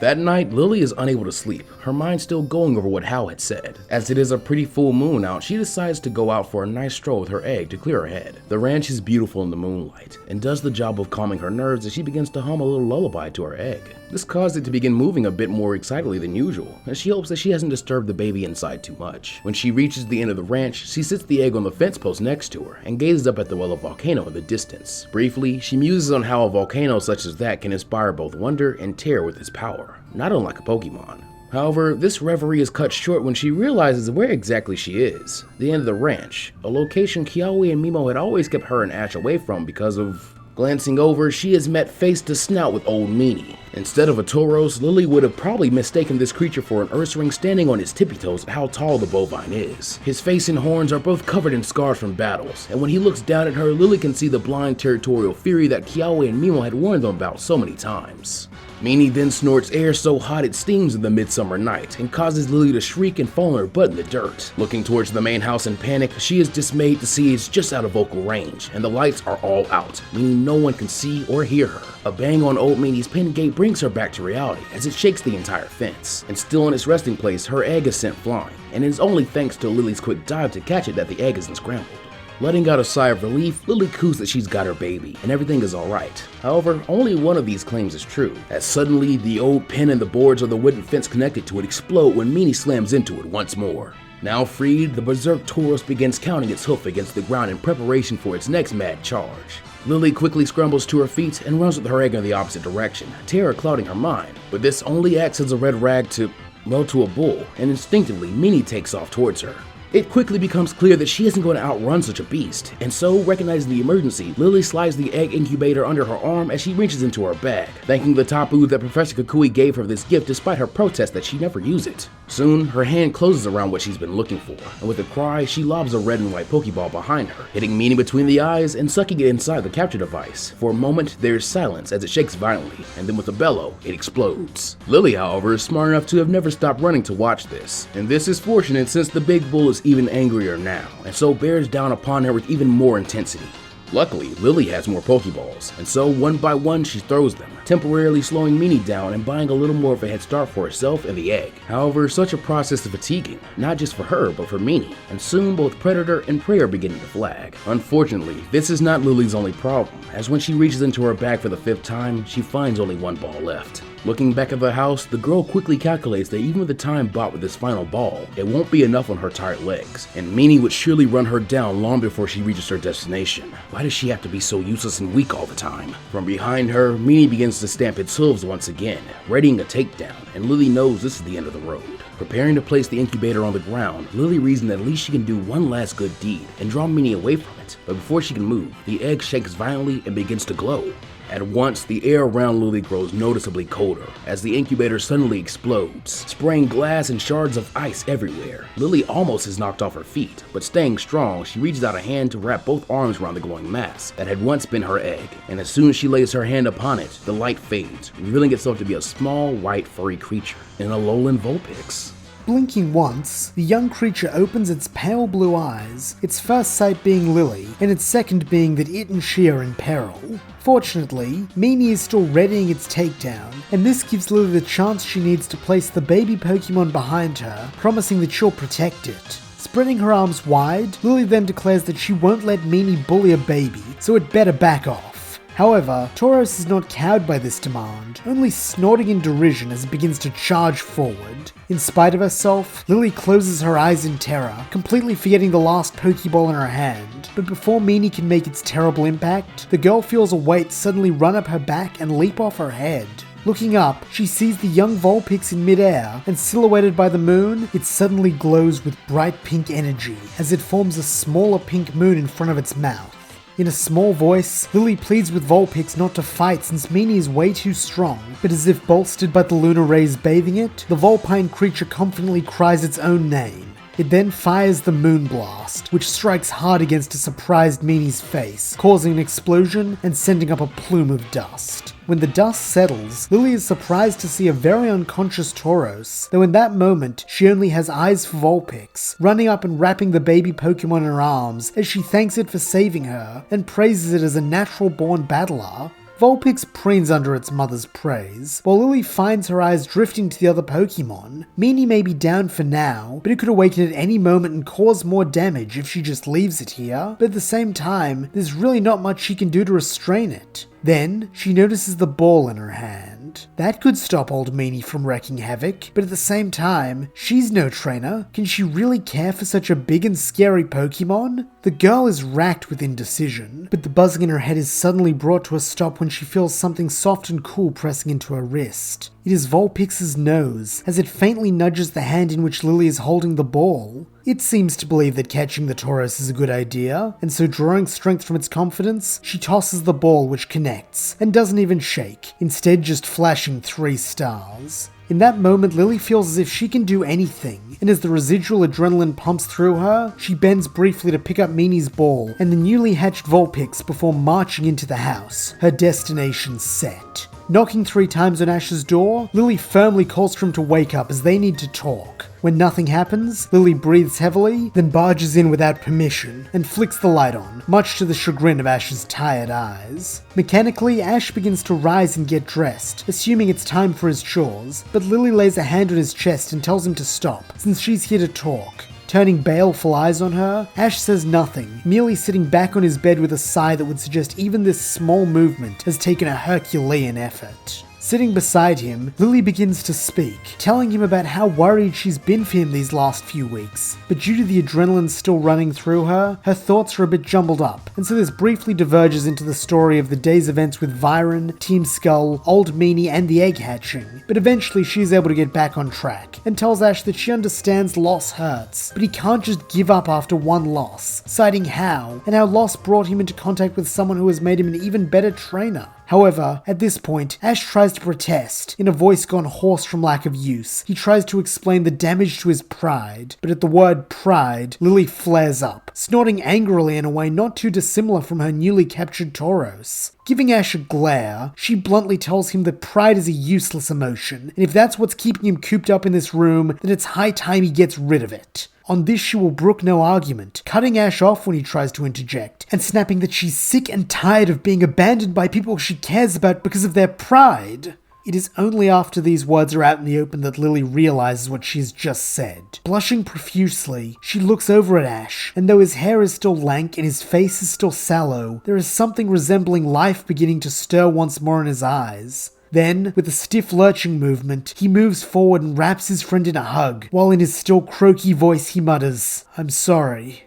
B: That night, Lillie is unable to sleep, her mind still going over what Hao had said. As it is a pretty full moon out, she decides to go out for a nice stroll with her egg to clear her head. The ranch is beautiful in the moonlight, and does the job of calming her nerves as she begins to hum a little lullaby to her egg. This caused it to begin moving a bit more excitedly than usual, as she hopes that she hasn't disturbed the baby inside too much. When she reaches the end of the ranch, she sits the egg on the fence post next to her, and gazes up at the Wella Volcano in the distance. Briefly, she muses on how a volcano such as that can inspire both wonder and terror with its power, not unlike a Pokemon. However, this reverie is cut short when she realizes where exactly she is, the end of the ranch, a location Kiawe and Mimo had always kept her and Ash away from because of... Glancing over, she is met face to snout with Old Meanie. Instead of a Tauros, Lillie would have probably mistaken this creature for an Ursaring standing on his tippy toes at how tall the bovine is. His face and horns are both covered in scars from battles, and when he looks down at her, Lillie can see the blind territorial fury that Kiawe and Mimo had warned them about so many times. Meanie then snorts air so hot it steams in the midsummer night, and causes Lillie to shriek and fall on her butt in the dirt. Looking towards the main house in panic, she is dismayed to see it's just out of vocal range, and the lights are all out, meaning no one can see or hear her. A bang on Old Meanie's pen gate brings her back to reality, as it shakes the entire fence, and still in its resting place, her egg is sent flying, and it is only thanks to Lillie's quick dive to catch it that the egg isn't scrambled. Letting out a sigh of relief, Lillie coos that she's got her baby, and everything is alright. However, only one of these claims is true, as suddenly the old pen and the boards of the wooden fence connected to it explode when Meanie slams into it once more. Now freed, the berserk Tauros begins counting its hoof against the ground in preparation for its next mad charge. Lillie quickly scrambles to her feet and runs with her egg in the opposite direction, terror clouding her mind, but this only acts as a red rag to a bull, and instinctively Meanie takes off towards her. It quickly becomes clear that she isn't going to outrun such a beast, and so, recognizing the emergency, Lillie slides the egg incubator under her arm as she reaches into her bag, thanking the Tapu that Professor Kukui gave her this gift despite her protest that she never use it. Soon, her hand closes around what she's been looking for, and with a cry, she lobs a red and white Pokeball behind her, hitting Meanie between the eyes and sucking it inside the capture device. For a moment, there's silence as it shakes violently, and then with a bellow, it explodes. Lillie, however, is smart enough to have never stopped running to watch this, and this is fortunate since the big bull is even angrier now, and so bears down upon her with even more intensity. Luckily, Lillie has more Pokeballs, and so one by one she throws them, temporarily slowing Meanie down and buying a little more of a head start for herself and the egg. However, such a process is fatiguing, not just for her, but for Meanie, and soon both Predator and Prey are beginning to flag. Unfortunately, this is not Lillie's only problem, as when she reaches into her bag for the 5th time, she finds only one ball left. Looking back at the house, the girl quickly calculates that even with the time bought with this final ball, it won't be enough on her tired legs, and Meanie would surely run her down long before she reaches her destination. Why does she have to be so useless and weak all the time? From behind her, Meanie begins to stamp its hooves once again, readying a takedown, and Lillie knows this is the end of the road. Preparing to place the incubator on the ground, Lillie reasons that at least she can do one last good deed and draw Meanie away from it, but before she can move, the egg shakes violently and begins to glow. At once, the air around Lillie grows noticeably colder, as the incubator suddenly explodes, spraying glass and shards of ice everywhere. Lillie almost is knocked off her feet, but staying strong, she reaches out a hand to wrap both arms around the glowing mass that had once been her egg, and as soon as she lays her hand upon it, the light fades, revealing itself to be a small, white, furry creature, an Alolan Vulpix.
A: Blinking once, the young creature opens its pale blue eyes, its first sight being Lillie, and its second being that it and she are in peril. Fortunately, Meanie is still readying its takedown, and this gives Lillie the chance she needs to place the baby Pokemon behind her, promising that she'll protect it. Spreading her arms wide, Lillie then declares that she won't let Meanie bully a baby, so it better back off. However, Tauros is not cowed by this demand, only snorting in derision as it begins to charge forward. In spite of herself, Lillie closes her eyes in terror, completely forgetting the last Pokeball in her hand. But before Meanie can make its terrible impact, the girl feels a weight suddenly run up her back and leap off her head. Looking up, she sees the young Vulpix in midair, and silhouetted by the moon, it suddenly glows with bright pink energy as it forms a smaller pink moon in front of its mouth. In a small voice, Lillie pleads with Vulpix not to fight since Meanie is way too strong, but as if bolstered by the lunar rays bathing it, the Vulpine creature confidently cries its own name. It then fires the Moon Blast, which strikes hard against a surprised Meanie's face, causing an explosion and sending up a plume of dust. When the dust settles, Lillie is surprised to see a very unconscious Tauros, though in that moment, she only has eyes for Vulpix, running up and wrapping the baby Pokemon in her arms as she thanks it for saving her and praises it as a natural-born battler. Vulpix preens under its mother's praise, while Lillie finds her eyes drifting to the other Pokemon. Meanie may be down for now, but it could awaken at any moment and cause more damage if she just leaves it here, but at the same time, there's really not much she can do to restrain it. Then, she notices the ball in her hand. That could stop old Meanie from wreaking havoc, but at the same time, she's no trainer. Can she really care for such a big and scary Pokemon? The girl is racked with indecision, but the buzzing in her head is suddenly brought to a stop when she feels something soft and cool pressing into her wrist. It is Vulpix's nose, as it faintly nudges the hand in which Lillie is holding the ball. It seems to believe that catching the Tauros is a good idea, and so drawing strength from its confidence, she tosses the ball which connects, and doesn't even shake, instead just flashing 3 stars. In that moment, Lillie feels as if she can do anything, and as the residual adrenaline pumps through her, she bends briefly to pick up Meanie's ball and the newly hatched Vulpix before marching into the house, her destination set. Knocking 3 times on Ash's door, Lillie firmly calls for him to wake up as they need to talk. When nothing happens, Lillie breathes heavily, then barges in without permission and flicks the light on, much to the chagrin of Ash's tired eyes. Mechanically, Ash begins to rise and get dressed, assuming it's time for his chores, but Lillie lays a hand on his chest and tells him to stop, since she's here to talk. Turning baleful eyes on her, Ash says nothing, merely sitting back on his bed with a sigh that would suggest even this small movement has taken a Herculean effort. Sitting beside him, Lillie begins to speak, telling him about how worried she's been for him these last few weeks. But due to the adrenaline still running through her thoughts are a bit jumbled up, and so this briefly diverges into the story of the day's events with Viren, Team Skull, Old Meanie, and the egg hatching. But eventually she is able to get back on track, and tells Ash that she understands loss hurts, but he can't just give up after one loss, citing how, and how loss brought him into contact with someone who has made him an even better trainer. However, at this point, Ash tries to protest, in a voice gone hoarse from lack of use. He tries to explain the damage to his pride, but at the word pride, Lillie flares up, snorting angrily in a way not too dissimilar from her newly captured Tauros. Giving Ash a glare, she bluntly tells him that pride is a useless emotion, and if that's what's keeping him cooped up in this room, then it's high time he gets rid of it. On this she will brook no argument, cutting Ash off when he tries to interject, and snapping that she's sick and tired of being abandoned by people she cares about because of their pride. It is only after these words are out in the open that Lillie realizes what she's just said. Blushing profusely, she looks over at Ash, and though his hair is still lank and his face is still sallow, there is something resembling life beginning to stir once more in his eyes. Then, with a stiff lurching movement, he moves forward and wraps his friend in a hug, while in his still croaky voice he mutters, "I'm sorry."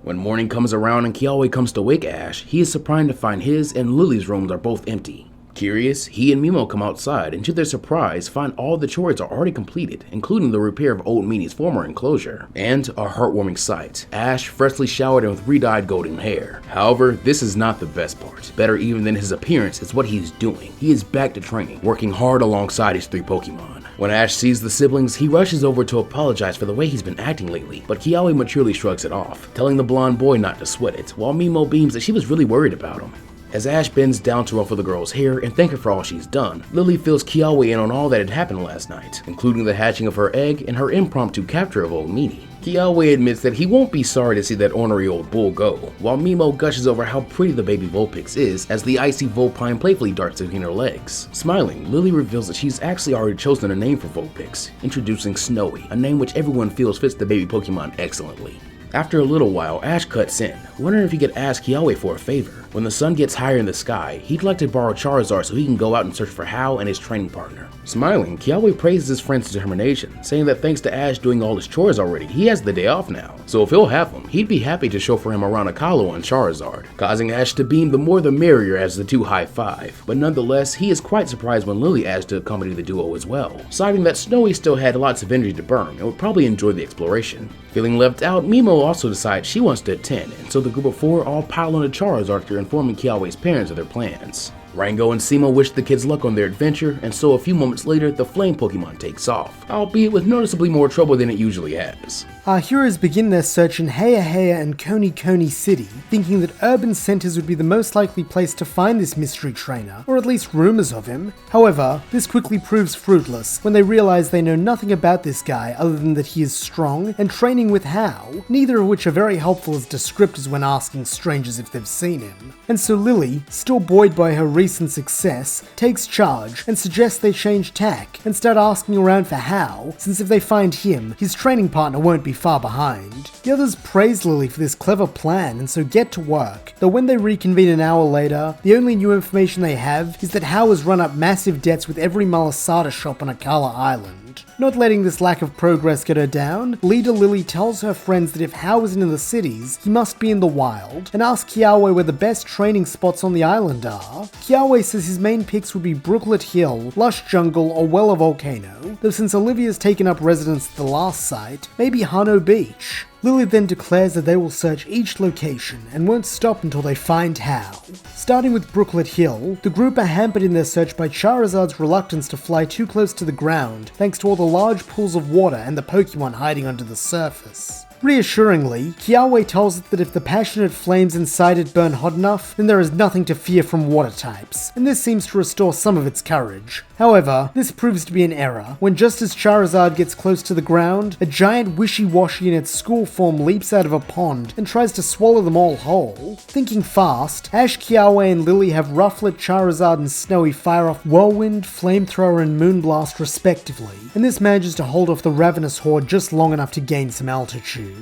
B: When morning comes around and Kiawe comes to wake Ash, he is surprised to find his and Lily's rooms are both empty. Curious, he and Mimo come outside and to their surprise find all the chores are already completed, including the repair of Old Meanie's former enclosure. And a heartwarming sight, Ash freshly showered and with re-dyed golden hair. However, this is not the best part. Better even than his appearance is what he is doing. He is back to training, working hard alongside his 3 Pokemon. When Ash sees the siblings, he rushes over to apologize for the way he's been acting lately, but Kiawe maturely shrugs it off, telling the blonde boy not to sweat it, while Mimo beams that she was really worried about him. As Ash bends down to ruffle the girl's hair and thank her for all she's done, Lillie fills Kiawe in on all that had happened last night, including the hatching of her egg and her impromptu capture of Old Meanie. Kiawe admits that he won't be sorry to see that ornery old bull go, while Mimo gushes over how pretty the baby Vulpix is as the icy Vulpine playfully darts between her legs. Smiling, Lillie reveals that she's actually already chosen a name for Vulpix, introducing Snowy, a name which everyone feels fits the baby Pokemon excellently. After a little while, Ash cuts in, wondering if he could ask Kiawe for a favor. When the sun gets higher in the sky, he'd like to borrow Charizard so he can go out and search for Hal and his training partner. Smiling, Kiawe praises his friend's determination, saying that thanks to Ash doing all his chores already, he has the day off now. So if he'll have him, he'd be happy to chauffeur him around Akala and Charizard, causing Ash to beam the more the merrier as the two high-five. But nonetheless, he is quite surprised when Lillie asked to accompany the duo as well, citing that Snowy still had lots of energy to burn and would probably enjoy the exploration. Feeling left out, Mimo also decides she wants to attend, and so the group of 4 all pile on to Charizard after informing Kiawe's parents of their plans. Rango and Simo wish the kids luck on their adventure, and so a few moments later, the flame Pokemon takes off, albeit with noticeably more trouble than it usually has.
A: Our heroes begin their search in Heya and Koni City, thinking that urban centers would be the most likely place to find this mystery trainer, or at least rumors of him. However, this quickly proves fruitless when they realize they know nothing about this guy other than that he is strong and training with Hao, neither of which are very helpful as descriptors when asking strangers if they've seen him. And so Lillie, still buoyed by her recent success, takes charge and suggests they change tack and start asking around for Hao, since if they find him, his training partner won't be far behind. The others praise Lillie for this clever plan and so get to work, though when they reconvene an hour later, the only new information they have is that Hao has run up massive debts with every Malasada shop on Akala Island. Not letting this lack of progress get her down, leader Lillie tells her friends that if Hao isn't in the cities, he must be in the wild, and asks Kiawe where the best training spots on the island are. Kiawe says his main picks would be Brooklet Hill, Lush Jungle, or Weller Volcano, though since Olivia's taken up residence at the last site, maybe Hano Beach. Lillie then declares that they will search each location and won't stop until they find Hao. Starting with Brooklet Hill, the group are hampered in their search by Charizard's reluctance to fly too close to the ground thanks to all the large pools of water and the Pokemon hiding under the surface. Reassuringly, Kiawe tells it that if the passionate flames inside it burn hot enough, then there is nothing to fear from water types, and this seems to restore some of its courage. However, this proves to be an error, when just as Charizard gets close to the ground, a giant wishy-washy in its school form leaps out of a pond and tries to swallow them all whole. Thinking fast, Ash, Kiawe, and Lillie have Rufflet, Charizard, and Snowy fire off Whirlwind, Flamethrower, and Moonblast respectively, and this manages to hold off the ravenous horde just long enough to gain some altitude.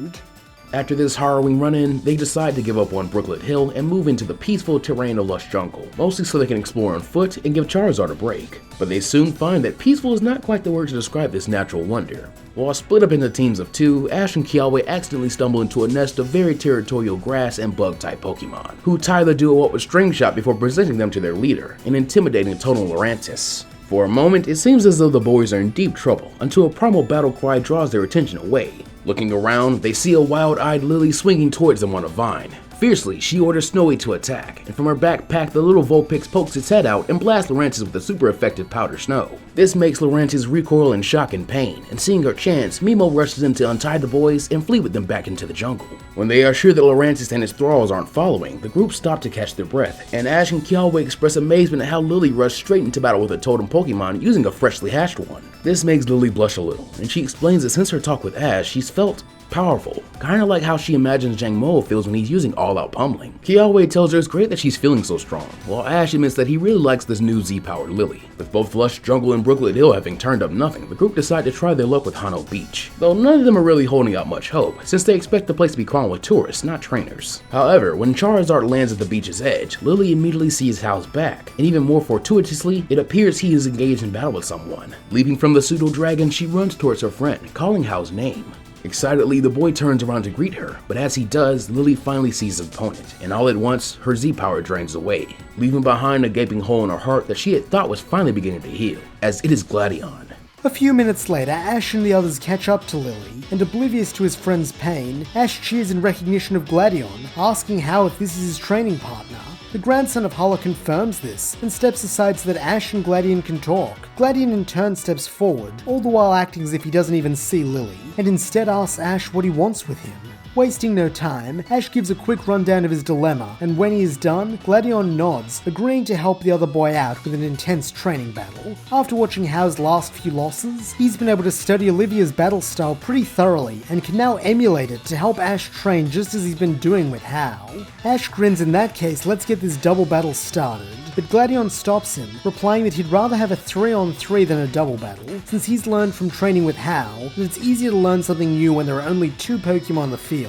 B: After this harrowing run-in, they decide to give up on Brooklet Hill and move into the peaceful terrain of Lush Jungle, mostly so they can explore on foot and give Charizard a break. But they soon find that peaceful is not quite the word to describe this natural wonder. While split up into teams of 2, Ash and Kiawe accidentally stumble into a nest of very territorial grass and bug-type Pokemon, who tie the duo up with String Shot before presenting them to their leader, an intimidating Tonal Lurantis. For a moment, it seems as though the boys are in deep trouble, until a primal battle cry draws their attention away. Looking around, they see a wild-eyed Lillie swinging towards them on a vine. Fiercely, she orders Snowy to attack, and from her backpack the little Vulpix pokes its head out and blasts Lurantis with a super effective powder snow. This makes Lurantis recoil in shock and pain, and seeing her chance, Mimo rushes in to untie the boys and flee with them back into the jungle. When they are sure that Lurantis and his thralls aren't following, the group stop to catch their breath, and Ash and Kiawe express amazement at how Lillie rushed straight into battle with a totem Pokemon using a freshly hatched one. This makes Lillie blush a little, and she explains that since her talk with Ash, she's felt powerful, kinda like how she imagines Jangmo-o feels when he's using all-out pummeling. Kiawe tells her it's great that she's feeling so strong, while Ash admits that he really likes this new Z-powered Lillie. With both Lush Jungle and Brooklet Hill having turned up nothing, the group decide to try their luck with Hano Beach, though none of them are really holding out much hope, since they expect the place to be crawling with tourists, not trainers. However, when Charizard lands at the beach's edge, Lillie immediately sees Hal's back, and even more fortuitously, it appears he is engaged in battle with someone. Leaping from the pseudo-dragon, she runs towards her friend, calling Hal's name. Excitedly, the boy turns around to greet her, but as he does, Lillie finally sees his opponent, and all at once, her Z-power drains away, leaving behind a gaping hole in her heart that she had thought was finally beginning to heal, as it is Gladion.
A: A few minutes later, Ash and the others catch up to Lillie, and oblivious to his friend's pain, Ash cheers in recognition of Gladion, asking Hal if this is his training partner. The grandson of Hala confirms this, and steps aside so that Ash and Gladion can talk. Gladion in turn steps forward, all the while acting as if he doesn't even see Lillie, and instead asks Ash what he wants with him. Wasting no time, Ash gives a quick rundown of his dilemma, and when he is done, Gladion nods, agreeing to help the other boy out with an intense training battle. After watching Hal's last few losses, he's been able to study Olivia's battle style pretty thoroughly, and can now emulate it to help Ash train just as he's been doing with Hal. Ash grins in that case, let's get this double battle started. But Gladion stops him, replying that he'd rather have a 3-on-3 than a double battle, since he's learned from training with Hal that it's easier to learn something new when there are only 2 Pokemon on the field.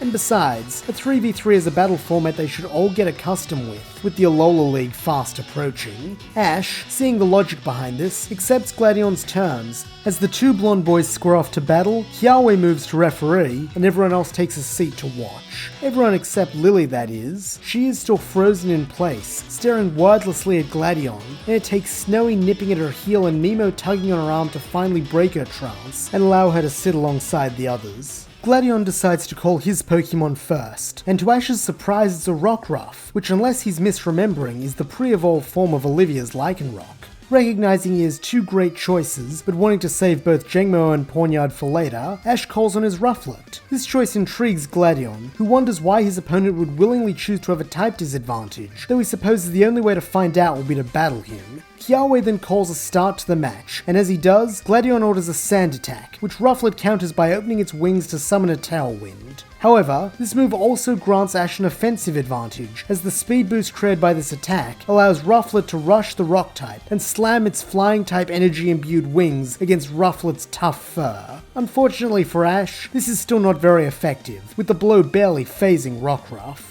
A: And besides, a 3v3 is a battle format they should all get accustomed with the Alola League fast approaching. Ash, seeing the logic behind this, accepts Gladion's terms. As the 2 blonde boys square off to battle, Kiawe moves to referee, and everyone else takes a seat to watch. Everyone except Lillie, that is. She is still frozen in place, staring wordlessly at Gladion, and it takes Snowy nipping at her heel and Mimo tugging on her arm to finally break her trance, and allow her to sit alongside the others. Gladion decides to call his Pokemon first, and to Ash's surprise it's a Rockruff, which unless he's misremembering is the pre-evolved form of Olivia's Lycanroc. Recognizing he has 2 great choices, but wanting to save both Jangmo-o and Pawniard for later, Ash calls on his Rufflet. This choice intrigues Gladion, who wonders why his opponent would willingly choose to have a type disadvantage, though he supposes the only way to find out will be to battle him. Kiawe then calls a start to the match, and as he does, Gladion orders a Sand Attack, which Rufflet counters by opening its wings to summon a Tailwind. However, this move also grants Ash an offensive advantage, as the speed boost created by this attack allows Rufflet to rush the Rock type and slam its Flying type energy imbued wings against Rufflet's tough fur. Unfortunately for Ash, this is still not very effective, with the blow barely phasing Rockruff.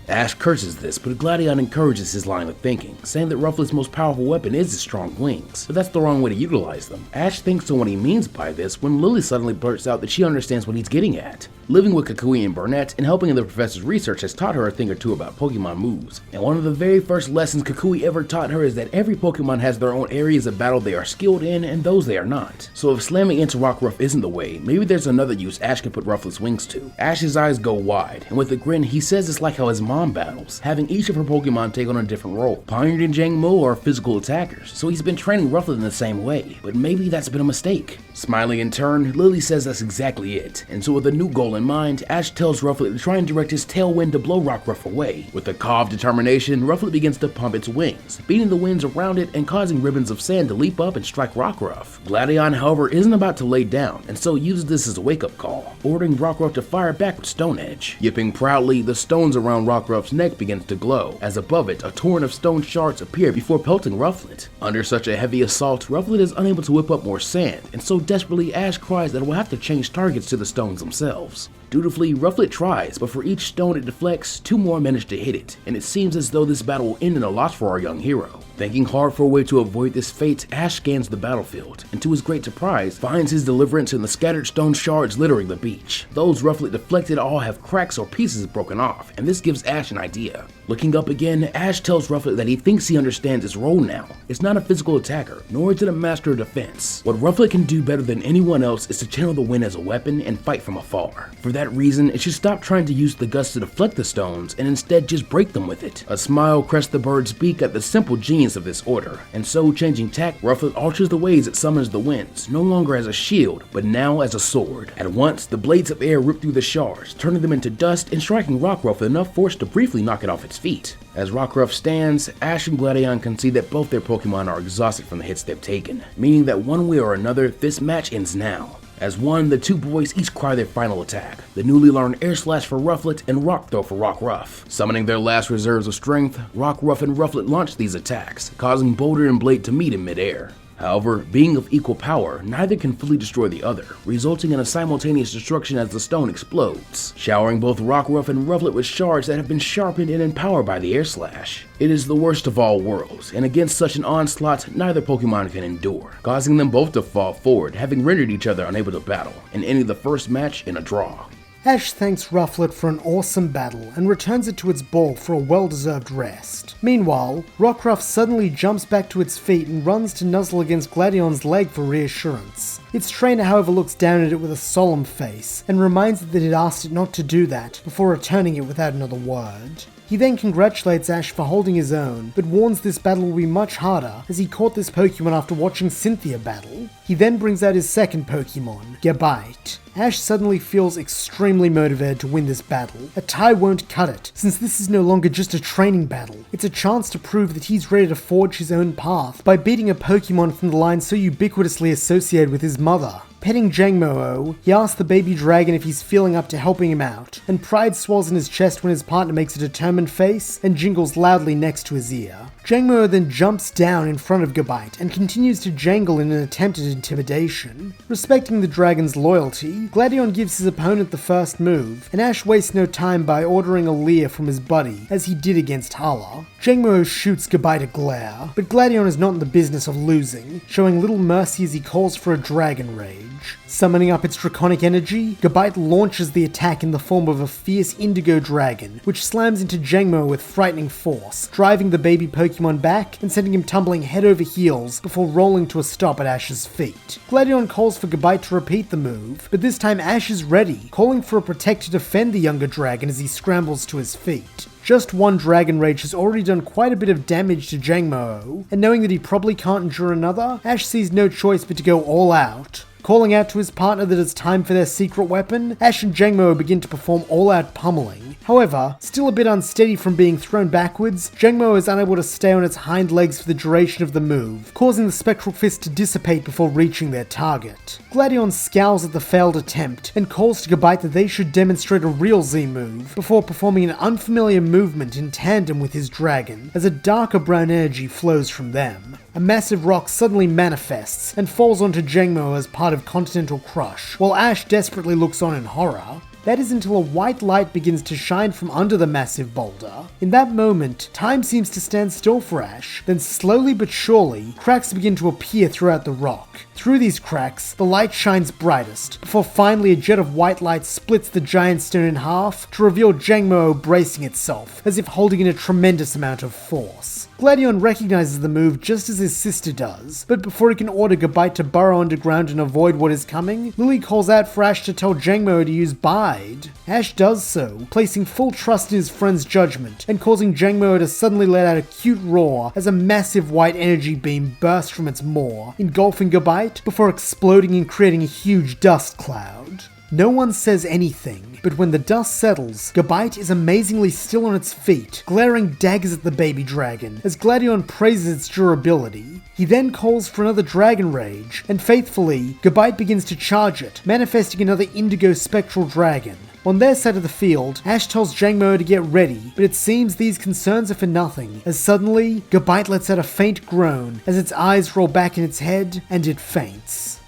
B: Ash curses this, but Gladion encourages his line of thinking, saying that Rufflet's most powerful weapon is his strong wings, but that's the wrong way to utilize them. Ash thinks on what he means by this when Lillie suddenly blurts out that she understands what he's getting at. Living with Kukui and Burnett and helping in the professor's research has taught her a thing or two about Pokemon moves, and one of the very first lessons Kukui ever taught her is that every Pokemon has their own areas of battle they are skilled in and those they are not. So if slamming into Rockruff isn't the way, maybe there's another use Ash can put Rufflet's wings to. Ash's eyes go wide, and with a grin he says it's like how his mom battles, having each of her Pokemon take on a different role. Pawniard and Jangmo-o are physical attackers, so he's been training Rufflet in the same way, but maybe that's been a mistake. Smiling in turn, Lillie says that's exactly it, and so with a new goal in mind, Ash tells Rufflet to try and direct his Tailwind to blow Rockruff away. With a caw of determination, Rufflet begins to pump its wings, beating the winds around it and causing ribbons of sand to leap up and strike Rockruff. Gladion, however, isn't about to lay down, and so uses this as a wake-up call, ordering Rockruff to fire back with Stone Edge. Yipping proudly, the stones around Rockruff's neck begins to glow, as above it, a torrent of stone shards appear before pelting Rufflet. Under such a heavy assault, Rufflet is unable to whip up more sand, and so desperately Ash cries that it will have to change targets to the stones themselves. falls. Dutifully, Rufflet tries, but for each stone it deflects, 2 more manage to hit it, and it seems as though this battle will end in a loss for our young hero. Thinking hard for a way to avoid this fate, Ash scans the battlefield, and to his great surprise, finds his deliverance in the scattered stone shards littering the beach. Those Rufflet deflected all have cracks or pieces broken off, and this gives Ash an idea. Looking up again, Ash tells Rufflet that he thinks he understands his role now. It's not a physical attacker, nor is it a master of defense. What Rufflet can do better than anyone else is to channel the wind as a weapon and fight from afar. For that reason, it should stop trying to use the gusts to deflect the stones, and instead just break them with it. A smile crests the bird's beak at the simple genius of this order, and so changing tack, Rufflet alters the ways it summons the winds, no longer as a shield, but now as a sword. At once, the blades of air rip through the shards, turning them into dust and striking Rockruff with enough force to briefly knock it off its feet. As Rockruff stands, Ash and Gladion can see that both their Pokemon are exhausted from the hits they've taken, meaning that one way or another, this match ends now. As one, the 2 boys each cry their final attack, the newly learned Air Slash for Rufflet and Rock Throw for Rockruff. Summoning their last reserves of strength, Rockruff and Rufflet launch these attacks, causing Boulder and Blade to meet in midair. However, being of equal power, neither can fully destroy the other, resulting in a simultaneous destruction as the stone explodes, showering both Rockruff and Rufflet with shards that have been sharpened and empowered by the Air Slash. It is the worst of all worlds, and against such an onslaught, neither Pokemon can endure, causing them both to fall forward, having rendered each other unable to battle, and ending the first match in a draw.
A: Ash thanks Rufflet for an awesome battle and returns it to its ball for a well-deserved rest. Meanwhile, Rockruff suddenly jumps back to its feet and runs to nuzzle against Gladion's leg for reassurance. Its trainer, however, looks down at it with a solemn face and reminds it that it asked it not to do that before returning it without another word. He then congratulates Ash for holding his own, but warns this battle will be much harder as he caught this Pokemon after watching Cynthia battle. He then brings out his second Pokemon, Gabite. Ash suddenly feels extremely motivated to win this battle. A tie won't cut it, since this is no longer just a training battle. It's a chance to prove that he's ready to forge his own path by beating a Pokemon from the line so ubiquitously associated with his mother. Petting Jangmo-o, he asks the baby dragon if he's feeling up to helping him out, and pride swells in his chest when his partner makes a determined face and jingles loudly next to his ear. Jangmo-o then jumps down in front of Gabite and continues to jangle in an attempt at intimidation. Respecting the dragon's loyalty, Gladion gives his opponent the first move, and Ash wastes no time by ordering a leer from his buddy, as he did against Hala. Jangmo-o shoots Gabite a glare, but Gladion is not in the business of losing, showing little mercy as he calls for a Dragon Rage. Summoning up its draconic energy, Gabite launches the attack in the form of a fierce indigo dragon, which slams into Jangmo-o with frightening force, driving the baby Pokemon back and sending him tumbling head over heels before rolling to a stop at Ash's feet. Gladion calls for Gabite to repeat the move, but this time Ash is ready, calling for a Protect to defend the younger dragon as he scrambles to his feet. Just one Dragon Rage has already done quite a bit of damage to Jangmo-o, and knowing that he probably can't endure another, Ash sees no choice but to go all out. Calling out to his partner that it's time for their secret weapon, Ash and Jangmo-o begin to perform all-out pummeling. However, still a bit unsteady from being thrown backwards, Jangmo-o is unable to stay on its hind legs for the duration of the move, causing the Spectral Fist to dissipate before reaching their target. Gladion scowls at the failed attempt and calls to Gabite that they should demonstrate a real Z move before performing an unfamiliar movement in tandem with his dragon, as a darker brown energy flows from them. A massive rock suddenly manifests and falls onto Jangmo-o as part of Continental Crush, while Ash desperately looks on in horror. That is until a white light begins to shine from under the massive boulder. In that moment, time seems to stand still for Ash, then slowly but surely, cracks begin to appear throughout the rock. Through these cracks, the light shines brightest, before finally a jet of white light splits the giant stone in half to reveal Jangmo-o bracing itself, as if holding in a tremendous amount of force. Gladion recognizes the move just as his sister does, but before he can order Gabite to burrow underground and avoid what is coming, Lillie calls out for Ash to tell Jangmo-o to use Bide. Ash does so, placing full trust in his friend's judgment, and causing Jangmo-o to suddenly let out a cute roar as a massive white energy beam bursts from its maw, engulfing Gabite before exploding and creating a huge dust cloud. No one says anything, but when the dust settles, Gabite is amazingly still on its feet, glaring daggers at the baby dragon, as Gladion praises its durability. He then calls for another Dragon Rage, and faithfully, Gabite begins to charge it, manifesting another indigo spectral dragon. On their side of the field, Ash tells Jangmo-o to get ready, but it seems these concerns are for nothing, as suddenly, Gabite lets out a faint groan as its eyes roll back in its head, and it faints.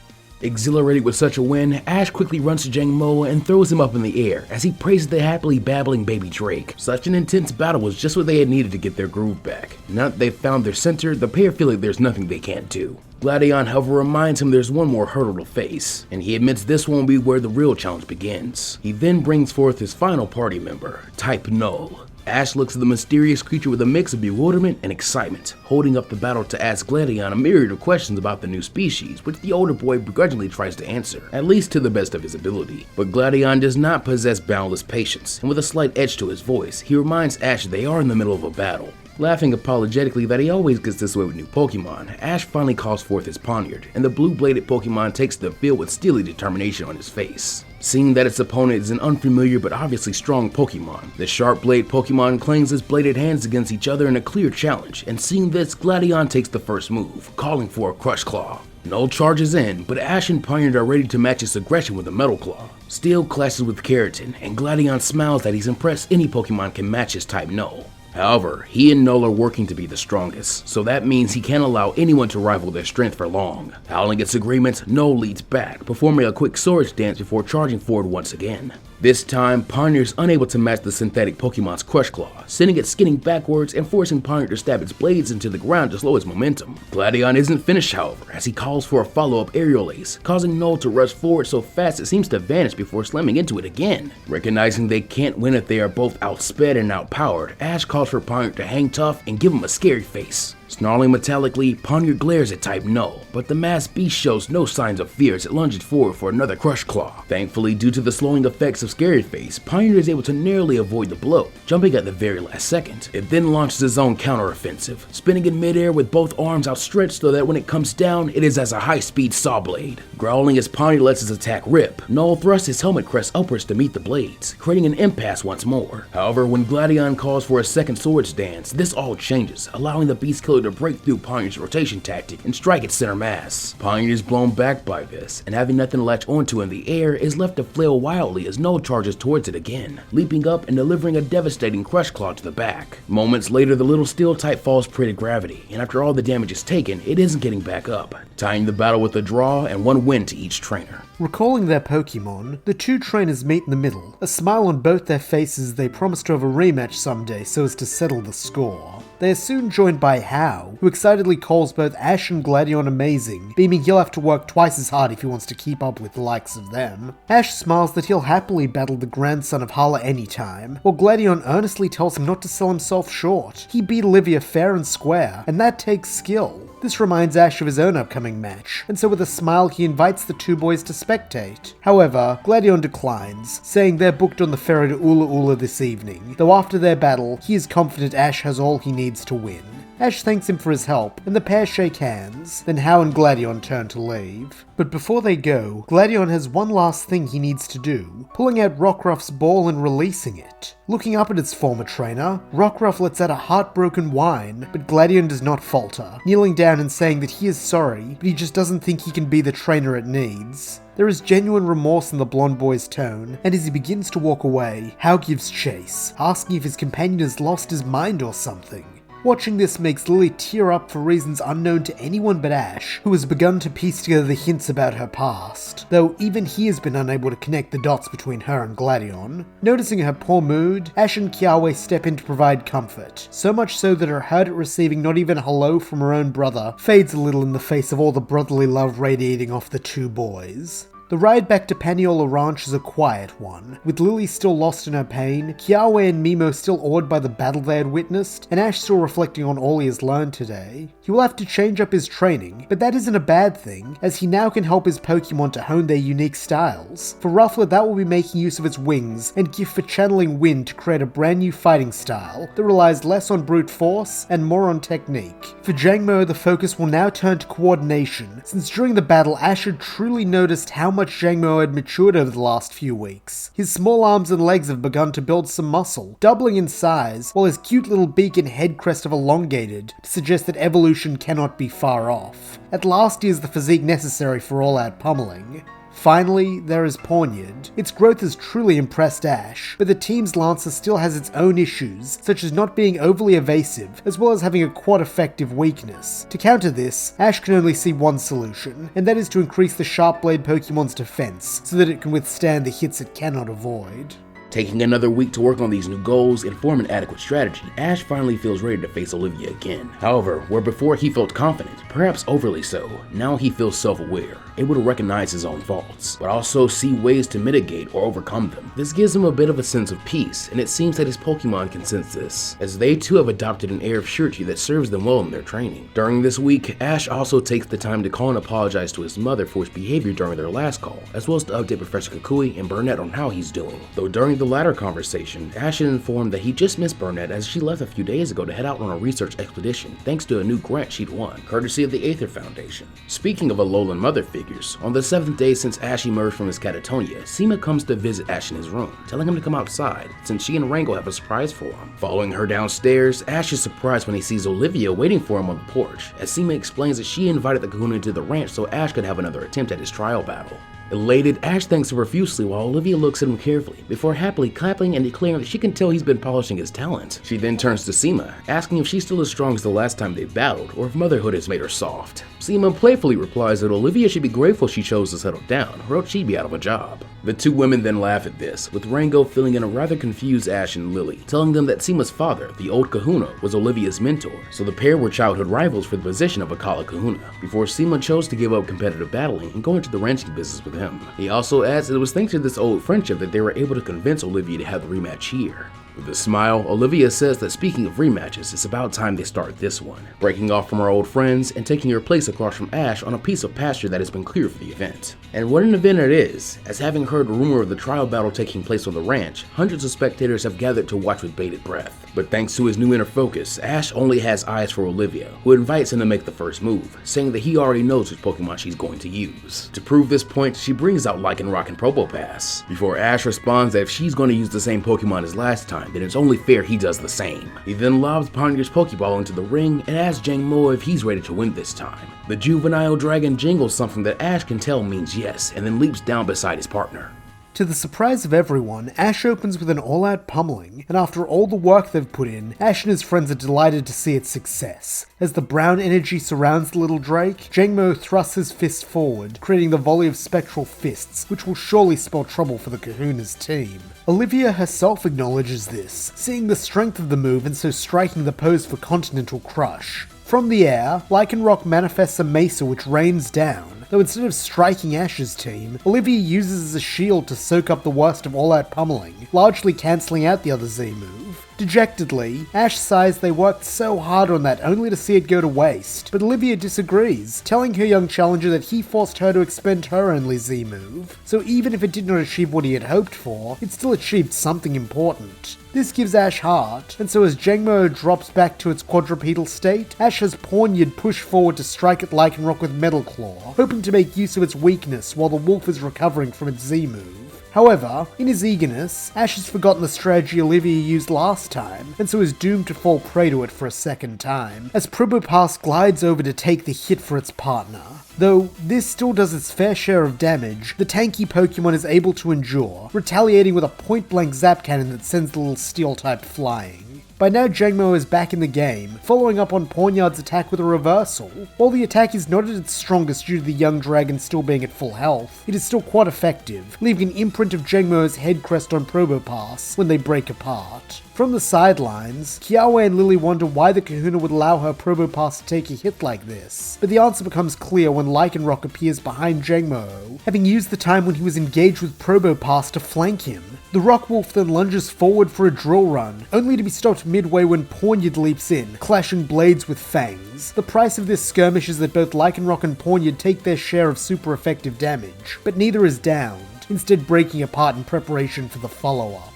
B: Exhilarated with such a win, Ash quickly runs to Jangmo-o and throws him up in the air as he praises the happily babbling baby Drake. Such an intense battle was just what they had needed to get their groove back. Now that they've found their center, the pair feel like there's nothing they can't do. Gladion, however, reminds him there's one more hurdle to face, and he admits this won't be where the real challenge begins. He then brings forth his final party member, Type Null. Ash looks at the mysterious creature with a mix of bewilderment and excitement, holding up the battle to ask Gladion a myriad of questions about the new species, which the older boy begrudgingly tries to answer, at least to the best of his ability. But Gladion does not possess boundless patience, and with a slight edge to his voice, he reminds Ash they are in the middle of a battle. Laughing apologetically that he always gets this way with new Pokemon, Ash finally calls forth his Pawniard, and the blue-bladed Pokemon takes the field with steely determination on his face. Seeing that its opponent is an unfamiliar but obviously strong Pokemon, the sharp blade Pokemon clings its bladed hands against each other in a clear challenge, and seeing this, Gladion takes the first move, calling for a Crush Claw. Null charges in, but Ash and Pawniard are ready to match its aggression with a Metal Claw. Steel clashes with Keratin, and Gladion smiles that he's impressed any Pokemon can match his type Null. However, he and Null are working to be the strongest, so that means he can't allow anyone to rival their strength for long. Howling its agreement, Null leads back, performing a quick swords dance before charging forward once again. This time, Pawniard is unable to match the synthetic Pokemon's Crush Claw, sending it skidding backwards and forcing Pawniard to stab its blades into the ground to slow its momentum. Gladion isn't finished, however, as he calls for a follow-up aerial ace, causing Null to rush forward so fast it seems to vanish before slamming into it again. Recognizing they can't win if they are both outsped and outpowered, Ash calls for Pawniard to hang tough and give him a scary face. Snarling metallically, Pawniard glares at Type Null, but the masked beast shows no signs of fear as it lunges forward for another Crush Claw. Thankfully, due to the slowing effects of Scary Face, Pawniard is able to narrowly avoid the blow, jumping at the very last second. It then launches its own counter-offensive, spinning in midair with both arms outstretched so that when it comes down, it is as a high-speed saw blade. Growling as Pawniard lets his attack rip, Null thrusts his helmet crest upwards to meet the blades, creating an impasse once more. However, when Gladion calls for a second swords dance, this all changes, allowing the Beast Killer to break through Pawniard's rotation tactic and strike its center mass. Pawniard is blown back by this, and having nothing to latch onto in the air, is left to flail wildly as Null charges towards it again, leaping up and delivering a devastating Crush Claw to the back. Moments later, the little steel type falls prey to gravity, and after all the damage is taken, it isn't getting back up, tying the battle with a draw and one win to each trainer.
A: Recalling their Pokemon, the two trainers meet in the middle, a smile on both their faces as they promise to have a rematch someday so as to settle the score. They are soon joined by How, who excitedly calls both Ash and Gladion amazing, beaming he'll have to work twice as hard if he wants to keep up with the likes of them. Ash smiles that he'll happily battle the grandson of Hala anytime, while Gladion earnestly tells him not to sell himself short. He beat Olivia fair and square, and that takes skill. This reminds Ash of his own upcoming match, and so with a smile he invites the two boys to spectate. However, Gladion declines, saying they're booked on the ferry to Ula Ula this evening, though after their battle, he is confident Ash has all he needs to win. Ash thanks him for his help, and the pair shake hands, then How and Gladion turn to leave. But before they go, Gladion has one last thing he needs to do, pulling out Rockruff's ball and releasing it. Looking up at its former trainer, Rockruff lets out a heartbroken whine, but Gladion does not falter, kneeling down and saying that he is sorry, but he just doesn't think he can be the trainer it needs. There is genuine remorse in the blonde boy's tone, and as he begins to walk away, How gives chase, asking if his companion has lost his mind or something. Watching this makes Lillie tear up for reasons unknown to anyone but Ash, who has begun to piece together the hints about her past, though even he has been unable to connect the dots between her and Gladion. Noticing her poor mood, Ash and Kiawe step in to provide comfort, so much so that her hurt at receiving not even a hello from her own brother fades a little in the face of all the brotherly love radiating off the two boys. The ride back to Paniola Ranch is a quiet one, with Lillie still lost in her pain, Kiawe and Mimo still awed by the battle they had witnessed, and Ash still reflecting on all he has learned today. He will have to change up his training, but that isn't a bad thing, as he now can help his Pokemon to hone their unique styles. For Rufflet, that will be making use of its wings and gift for channeling wind to create a brand new fighting style that relies less on brute force and more on technique. For Jangmo-o, the focus will now turn to coordination, since during the battle Ash had truly noticed how much Jangmo-o had matured over the last few weeks. His small arms and legs have begun to build some muscle, doubling in size, while his cute little beak and head crest have elongated to suggest that evolution cannot be far off. At last he has the physique necessary for all-out pummeling. Finally, there is Pawniard. Its growth has truly impressed Ash, but the team's Lancer still has its own issues, such as not being overly evasive, as well as having a quad-effective weakness. To counter this, Ash can only see one solution, and that is to increase the Sharp Blade Pokemon's defense, so that it can withstand the hits it cannot avoid.
B: Taking another week to work on these new goals and form an adequate strategy, Ash finally feels ready to face Olivia again. However, where before he felt confident, perhaps overly so, now he feels self-aware, able to recognize his own faults, but also see ways to mitigate or overcome them. This gives him a bit of a sense of peace, and it seems that his Pokemon can sense this, as they too have adopted an air of surety that serves them well in their training. During this week, Ash also takes the time to call and apologize to his mother for his behavior during their last call, as well as to update Professor Kukui and Burnett on how he's doing. Though during the latter conversation, Ash is informed that he just missed Burnett as she left a few days ago to head out on a research expedition thanks to a new grant she'd won, courtesy of the Aether Foundation. Speaking of Alolan mother figures, on the 7th day since Ash emerged from his catatonia, Seema comes to visit Ash in his room, telling him to come outside since she and Rango have a surprise for him. Following her downstairs, Ash is surprised when he sees Olivia waiting for him on the porch, as Seema explains that she invited the Kahuna to the ranch so Ash could have another attempt at his trial battle. Elated, Ash thanks her profusely while Olivia looks at him carefully, before happily clapping and declaring that she can tell he's been polishing his talent. She then turns to Seema, asking if she's still as strong as the last time they battled, or if motherhood has made her soft. Seema playfully replies that Olivia should be grateful she chose to settle down, or else she'd be out of a job. The two women then laugh at this, with Rango filling in a rather confused Ash and Lillie, telling them that Seema's father, the old Kahuna, was Olivia's mentor, so the pair were childhood rivals for the position of Akala Kahuna, before Seema chose to give up competitive battling and go into the ranching business with him. He also adds that it was thanks to this old friendship that they were able to convince Olivia to have the rematch here. With a smile, Olivia says that speaking of rematches, it's about time they start this one, breaking off from her old friends and taking her place across from Ash on a piece of pasture that has been cleared for the event. And what an event it is, as having heard rumor of the trial battle taking place on the ranch, hundreds of spectators have gathered to watch with bated breath. But thanks to his new inner focus, Ash only has eyes for Olivia, who invites him to make the first move, saying that he already knows which Pokemon she's going to use. To prove this point, she brings out Lycanroc and Probopass, before Ash responds that if she's going to use the same Pokemon as last time, then it's only fair he does the same. He then lobs Pawniard's Pokeball into the ring and asks Jangmo-o if he's ready to win this time. The juvenile dragon jingles something that Ash can tell means yes, and then leaps down beside his partner.
A: To the surprise of everyone, Ash opens with an all-out pummeling, and after all the work they've put in, Ash and his friends are delighted to see its success. As the brown energy surrounds the little Drake, Jangmo-o thrusts his fist forward, creating the volley of spectral fists, which will surely spell trouble for the Kahuna's team. Olivia herself acknowledges this, seeing the strength of the move and so striking the pose for Continental Crush. From the air, Lycanroc manifests a Mesa which rains down, though instead of striking Ash's team, Olivia uses as a shield to soak up the worst of all-out pummeling, largely cancelling out the other Z move. Dejectedly, Ash sighs they worked so hard on that only to see it go to waste, but Olivia disagrees, telling her young challenger that he forced her to expend her only Z move, so even if it did not achieve what he had hoped for, it still achieved something important. This gives Ash heart, and so as Jangmo-o drops back to its quadrupedal state, Ash has Pawniard push forward to strike at Lycanroc with Metal Claw, hoping to make use of its weakness while the wolf is recovering from its Z move. However, in his eagerness, Ash has forgotten the strategy Olivia used last time, and so is doomed to fall prey to it for a second time, as Probopass glides over to take the hit for its partner. Though this still does its fair share of damage, the tanky Pokemon is able to endure, retaliating with a point-blank Zap Cannon that sends the little Steel-type flying. By now Jangmo-o is back in the game, following up on Pawniard's attack with a reversal. While the attack is not at its strongest due to the young dragon still being at full health, it is still quite effective, leaving an imprint of Jangmo-o's head crest on Probopass when they break apart. From the sidelines, Kiawe and Lillie wonder why the Kahuna would allow her Probopass to take a hit like this, but the answer becomes clear when Lycanroc appears behind Jangmo-o, having used the time when he was engaged with Probopass to flank him. The Rock Wolf then lunges forward for a drill run, only to be stopped midway when Pawniard leaps in, clashing blades with fangs. The price of this skirmish is that both Lycanroc and Pawniard take their share of super effective damage, but neither is downed, instead breaking apart in preparation for the follow-up.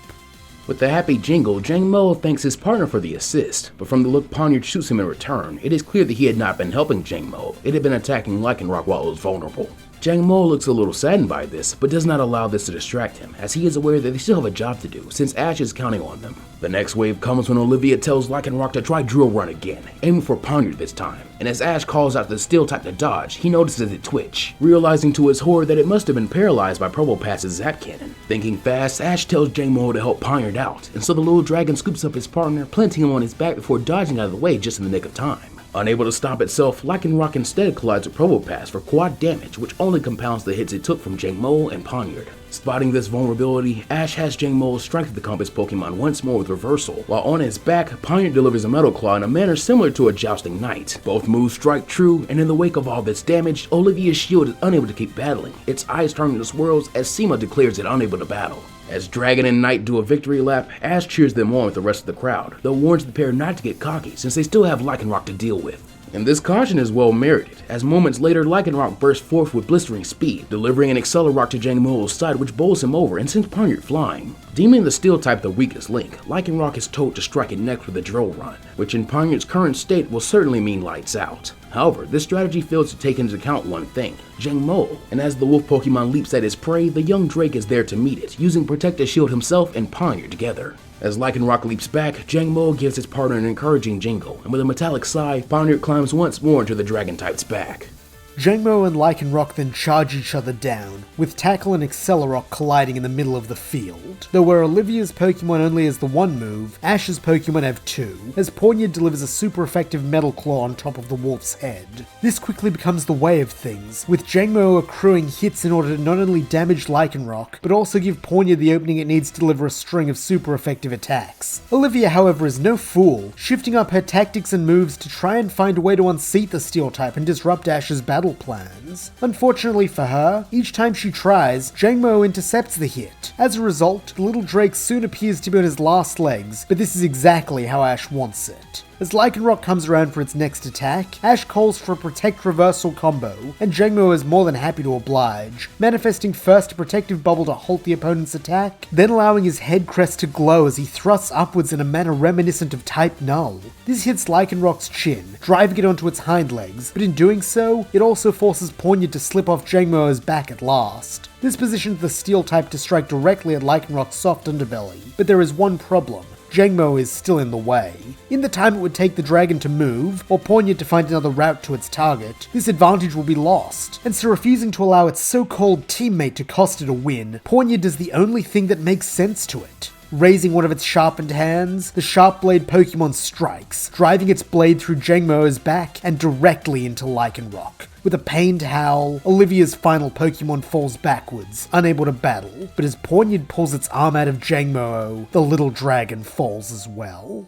B: With the happy jingle, Jangmo-o thanks his partner for the assist, but from the look Pawniard shoots him in return, it is clear that he had not been helping Jangmo-o, it had been attacking Lycanroc while it was vulnerable. Jangmo-o looks a little saddened by this, but does not allow this to distract him, as he is aware that they still have a job to do, since Ash is counting on them. The next wave comes when Olivia tells Lycanroc to try Drill Run again, aiming for Pawniard this time, and as Ash calls out the Steel type to dodge, he notices it twitch, realizing to his horror that it must have been paralyzed by Probopass's Zap Cannon. Thinking fast, Ash tells Jangmo-o to help Pawniard out, and so the little dragon scoops up his partner, planting him on his back before dodging out of the way just in the nick of time. Unable to stop itself, Lycanroc instead collides with Probopass for quad damage, which only compounds the hits it took from Jangmo-o and Pawniard. Spotting this vulnerability, Ash has Jangmo-o strike the compass Pokemon once more with Reversal, while on his back, Pawniard delivers a Metal Claw in a manner similar to a jousting knight. Both moves strike true, and in the wake of all this damage, Olivia's shield is unable to keep battling, its eyes turning to swirls as Seema declares it unable to battle. As Dragon and Knight do a victory lap, Ash cheers them on with the rest of the crowd, though warns the pair not to get cocky since they still have Lycanroc to deal with. And this caution is well merited, as moments later Lycanroc bursts forth with blistering speed, delivering an Accelerock to Jangmo-o's side which bowls him over and sends Pawniard flying. Deeming the Steel type the weakest link, Lycanroc is told to strike it next with a Drill Run, which in Pawniard's current state will certainly mean lights out. However, this strategy fails to take into account one thing, Jangmo-o, and as the wolf Pokemon leaps at his prey, the young Drake is there to meet it, using Protective Shield himself and Pawniard together. As Lycanroc leaps back, Jangmo-o gives his partner an encouraging jingle, and with a metallic sigh, Pawniard climbs once more into the Dragon-type's back.
A: Jangmo-o and Lycanroc then charge each other down, with Tackle and Accelerock colliding in the middle of the field. Though where Olivia's Pokemon only has the one move, Ash's Pokemon have two, as Pawniard delivers a super effective Metal Claw on top of the wolf's head. This quickly becomes the way of things, with Jangmo-o accruing hits in order to not only damage Lycanroc, but also give Pawniard the opening it needs to deliver a string of super effective attacks. Olivia, however, is no fool, shifting up her tactics and moves to try and find a way to unseat the Steel type and disrupt Ash's battle plans. Unfortunately for her, each time she tries, Jangmo-o intercepts the hit. As a result, the little Drake soon appears to be on his last legs, but this is exactly how Ash wants it. As Lycanroc comes around for its next attack, Ash calls for a Protect Reversal combo, and Jangmo-o is more than happy to oblige, manifesting first a Protective Bubble to halt the opponent's attack, then allowing his head crest to glow as he thrusts upwards in a manner reminiscent of type Null. This hits Lycanroc's chin, driving it onto its hind legs, but in doing so, it also forces Pawniard to slip off Jangmo-o's back at last. This positions the Steel type to strike directly at Lycanroc's soft underbelly, but there is one problem. Jangmo-o is still in the way. In the time it would take the dragon to move, or Pawniard to find another route to its target, this advantage will be lost, and so refusing to allow its so-called teammate to cost it a win, Pawniard does the only thing that makes sense to it. Raising one of its sharpened hands, the Sharp Blade Pokemon strikes, driving its blade through Jangmo-o's back and directly into Lycanroc. With a pained howl, Olivia's final Pokemon falls backwards, unable to battle, but as Pawniard pulls its arm out of Jangmo-o, the little dragon falls as well.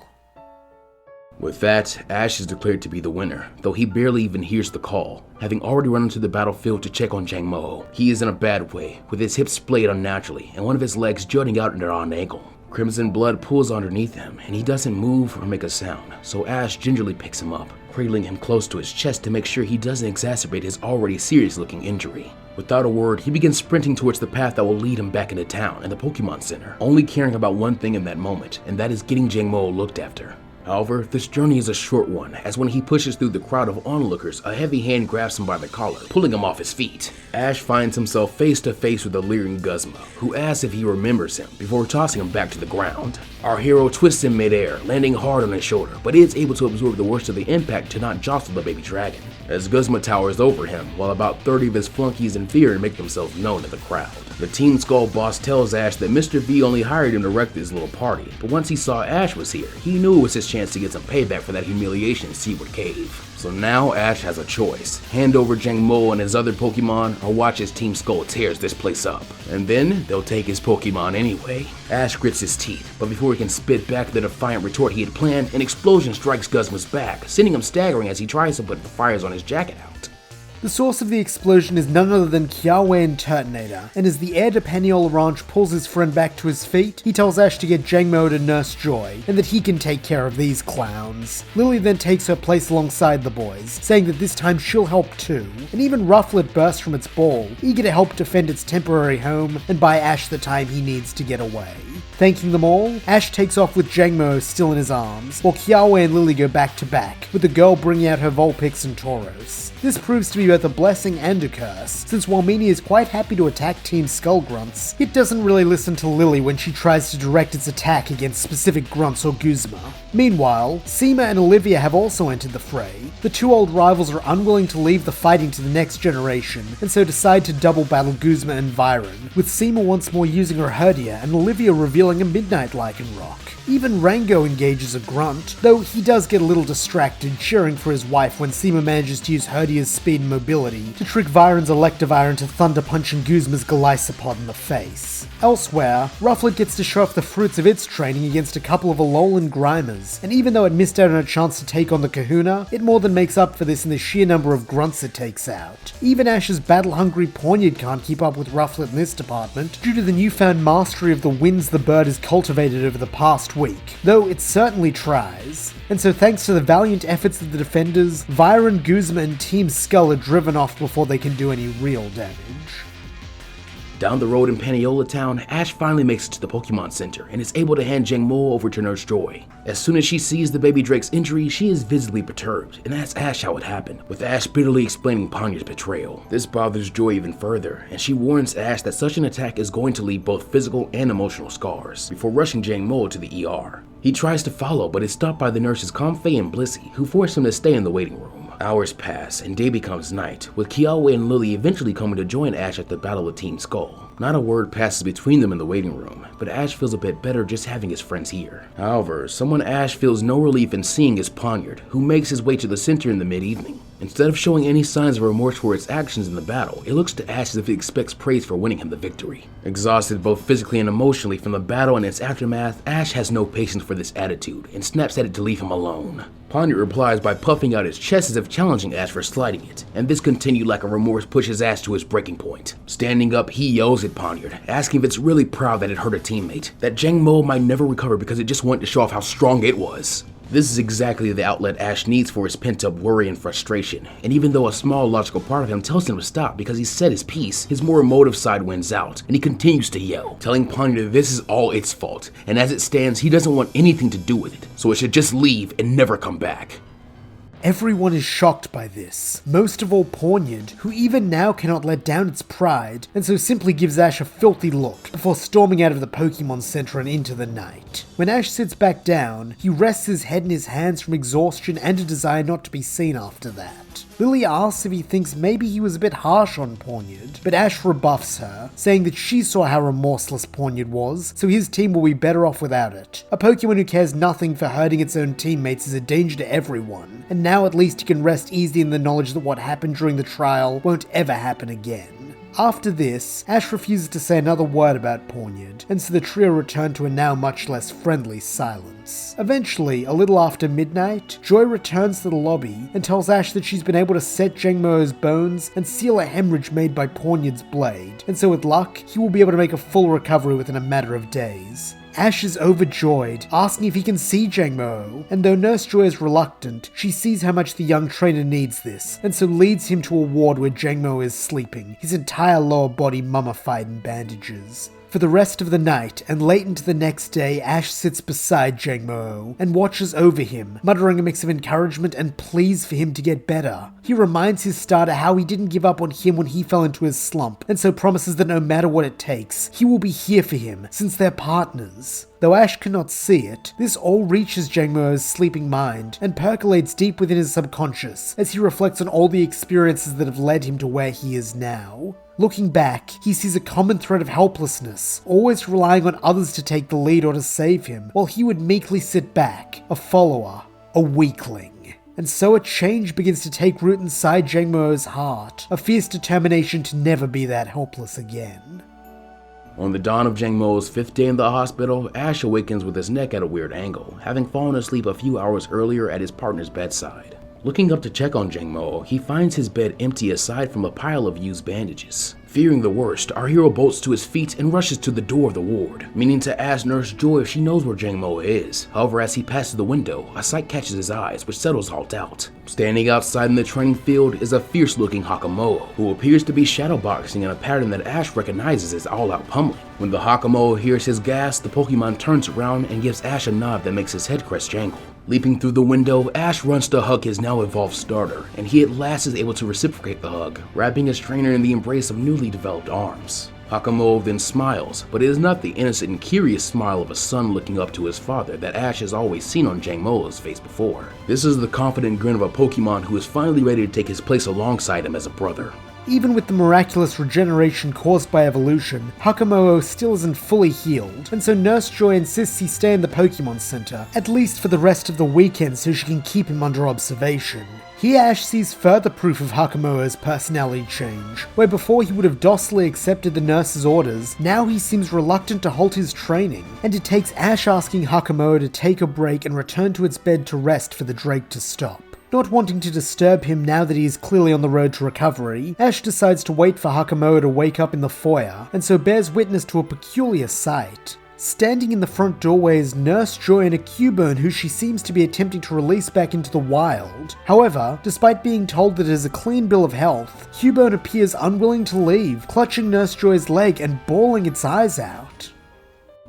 B: With that, Ash is declared to be the winner, though he barely even hears the call, having already run into the battlefield to check on Jangmo-o. He is in a bad way, with his hips splayed unnaturally and one of his legs jutting out at an angle. Crimson blood pools underneath him, and he doesn't move or make a sound, so Ash gingerly picks him up, cradling him close to his chest to make sure he doesn't exacerbate his already serious-looking injury. Without a word, he begins sprinting towards the path that will lead him back into town and the Pokemon Center, only caring about one thing in that moment, and that is getting Jangmo-o looked after. However, this journey is a short one, as when he pushes through the crowd of onlookers, a heavy hand grabs him by the collar, pulling him off his feet. Ash finds himself face to face with the leering Guzma, who asks if he remembers him before tossing him back to the ground. Our hero twists in midair, landing hard on his shoulder, but is able to absorb the worst of the impact to not jostle the baby dragon, as Guzma towers over him, while about 30 of his flunkies in fear make themselves known to the crowd. The Team Skull boss tells Ash that Mr. V only hired him to wreck his little party, but once he saw Ash was here, he knew it was his chance to get some payback for that humiliation in Seaward Cave. So now Ash has a choice: hand over Jangmo-o and his other Pokemon, or watch as Team Skull tears this place up. And then they'll take his Pokemon anyway. Ash grits his teeth, but before he can spit back the defiant retort he had planned, an explosion strikes Guzma's back, sending him staggering as he tries to put the fires on his jacket out.
A: The source of the explosion is none other than Kiawe and Turtonator, and as the heir to Paniola Ranch pulls his friend back to his feet, he tells Ash to get Jangmo-o to nurse Joy, and that he can take care of these clowns. Lillie then takes her place alongside the boys, saying that this time she'll help too, and even Rufflet bursts from its ball, eager to help defend its temporary home and buy Ash the time he needs to get away. Thanking them all, Ash takes off with Jangmo-o still in his arms, while Kiawe and Lillie go back to back, with the girl bringing out her Vulpix and Tauros. This proves to be both a blessing and a curse, since while Meanie is quite happy to attack Team Skull Grunts, it doesn't really listen to Lillie when she tries to direct its attack against specific grunts or Guzma. Meanwhile, Seema and Olivia have also entered the fray. The two old rivals are unwilling to leave the fighting to the next generation, and so decide to double battle Guzma and Viren, with Seema once more using her Herdia and Olivia revealing a Midnight Lycanroc. Even Rango engages a grunt, though he does get a little distracted cheering for his wife when Seema manages to use Herdia's speed and mobility to trick Viren's Electivire into thunder punching Guzma's Golisopod in the face. Elsewhere, Rufflet gets to show off the fruits of its training against a couple of Alolan Grimers, and even though it missed out on a chance to take on the Kahuna, it more than makes up for this in the sheer number of grunts it takes out. Even Ash's battle-hungry Pawniard can't keep up with Rufflet in this department due to the newfound mastery of the winds the bird has cultivated over the past week, though it certainly tries. And so thanks to the valiant efforts of the defenders, Viren, Guzma and Team Skull are driven off before they can do any real damage.
B: Down the road in Paniola town, Ash finally makes it to the Pokemon Center and is able to hand Jangmo-o over to Nurse Joy. As soon as she sees the baby Drake's injury, she is visibly perturbed and asks Ash how it happened, with Ash bitterly explaining Pawniard's betrayal. This bothers Joy even further, and she warns Ash that such an attack is going to leave both physical and emotional scars, before rushing Jangmo-o to the ER. He tries to follow, but is stopped by the nurses Comfey and Blissey, who force him to stay in the waiting room. Hours pass, and day becomes night, with Kiawe and Lillie eventually coming to join Ash at the Battle of Team Skull. Not a word passes between them in the waiting room, but Ash feels a bit better just having his friends here. However, someone Ash feels no relief in seeing is Pawniard, who makes his way to the center in the mid-evening. Instead of showing any signs of remorse for its actions in the battle, it looks to Ash as if it expects praise for winning him the victory. Exhausted both physically and emotionally from the battle and its aftermath, Ash has no patience for this attitude and snaps at it to leave him alone. Pawniard replies by puffing out his chest as if challenging Ash for sliding it, and this continued like a remorse pushes Ash to his breaking point. Standing up, he yells at Pawniard, asking if it's really proud that it hurt a teammate, that Jangmo-o might never recover because it just wanted to show off how strong it was. This is exactly the outlet Ash needs for his pent-up worry and frustration, and even though a small logical part of him tells him to stop because he said his piece, his more emotive side wins out, and he continues to yell, telling Pawniard that this is all its fault, and as it stands, he doesn't want anything to do with it, so it should just leave and never come back.
A: Everyone is shocked by this, most of all Pawniard, who even now cannot let down its pride, and so simply gives Ash a filthy look before storming out of the Pokemon Center and into the night. When Ash sits back down, he rests his head in his hands from exhaustion and a desire not to be seen after that. Lillie asks if he thinks maybe he was a bit harsh on Pawniard, but Ash rebuffs her, saying that she saw how remorseless Pawniard was, so his team will be better off without it. A Pokemon who cares nothing for hurting its own teammates is a danger to everyone, and now at least he can rest easy in the knowledge that what happened during the trial won't ever happen again. After this, Ash refuses to say another word about Pawniard, and so the trio return to a now much less friendly silence. Eventually, a little after midnight, Joy returns to the lobby and tells Ash that she's been able to set Jangmo-o's bones and seal a hemorrhage made by Pawniard's blade, and so with luck, he will be able to make a full recovery within a matter of days. Ash is overjoyed, asking if he can see Jangmo-o, and though Nurse Joy is reluctant, she sees how much the young trainer needs this, and so leads him to a ward where Jangmo-o is sleeping, his entire lower body mummified in bandages. For the rest of the night, and late into the next day, Ash sits beside Jangmo-o and watches over him, muttering a mix of encouragement and pleas for him to get better. He reminds his starter how he didn't give up on him when he fell into his slump, and so promises that no matter what it takes, he will be here for him, since they're partners. Though Ash cannot see it, this all reaches Jangmo-o's sleeping mind and percolates deep within his subconscious as he reflects on all the experiences that have led him to where he is now. Looking back, he sees a common thread of helplessness, always relying on others to take the lead or to save him, while he would meekly sit back, a follower, a weakling. And so a change begins to take root inside Jangmo-o's heart, a fierce determination to never be that helpless again.
B: On the dawn of Jangmo-o's 5th day in the hospital, Ash awakens with his neck at a weird angle, having fallen asleep a few hours earlier at his partner's bedside. Looking up to check on Jangmo-o, he finds his bed empty aside from a pile of used bandages. Fearing the worst, our hero bolts to his feet and rushes to the door of the ward, meaning to ask Nurse Joy if she knows where Jangmo-o is. However, as he passes the window, a sight catches his eyes, which settles all doubt. Standing outside in the training field is a fierce-looking Kommo-o, who appears to be shadowboxing in a pattern that Ash recognizes as all-out pummeling. When the Kommo-o hears his gasp, the Pokemon turns around and gives Ash a nod that makes his head crest jangle. Leaping through the window, Ash runs to hug his now evolved starter, and he at last is able to reciprocate the hug, wrapping his trainer in the embrace of newly developed arms. Kommo-o then smiles, but it is not the innocent and curious smile of a son looking up to his father that Ash has always seen on Jangmo-o's face before. This is the confident grin of a Pokemon who is finally ready to take his place alongside him as a brother.
A: Even with the miraculous regeneration caused by evolution, Kommo-o still isn't fully healed, and so Nurse Joy insists he stay in the Pokemon Center, at least for the rest of the weekend so she can keep him under observation. Here Ash sees further proof of Kommo-o's personality change, where before he would have docilely accepted the nurse's orders, now he seems reluctant to halt his training, and it takes Ash asking Kommo-o to take a break and return to its bed to rest for the Drake to stop. Not wanting to disturb him now that he is clearly on the road to recovery, Ash decides to wait for Kommo-o to wake up in the foyer, and so bears witness to a peculiar sight. Standing in the front doorway is Nurse Joy and a Cubone who she seems to be attempting to release back into the wild. However, despite being told that it is a clean bill of health, Cubone appears unwilling to leave, clutching Nurse Joy's leg and bawling its eyes out.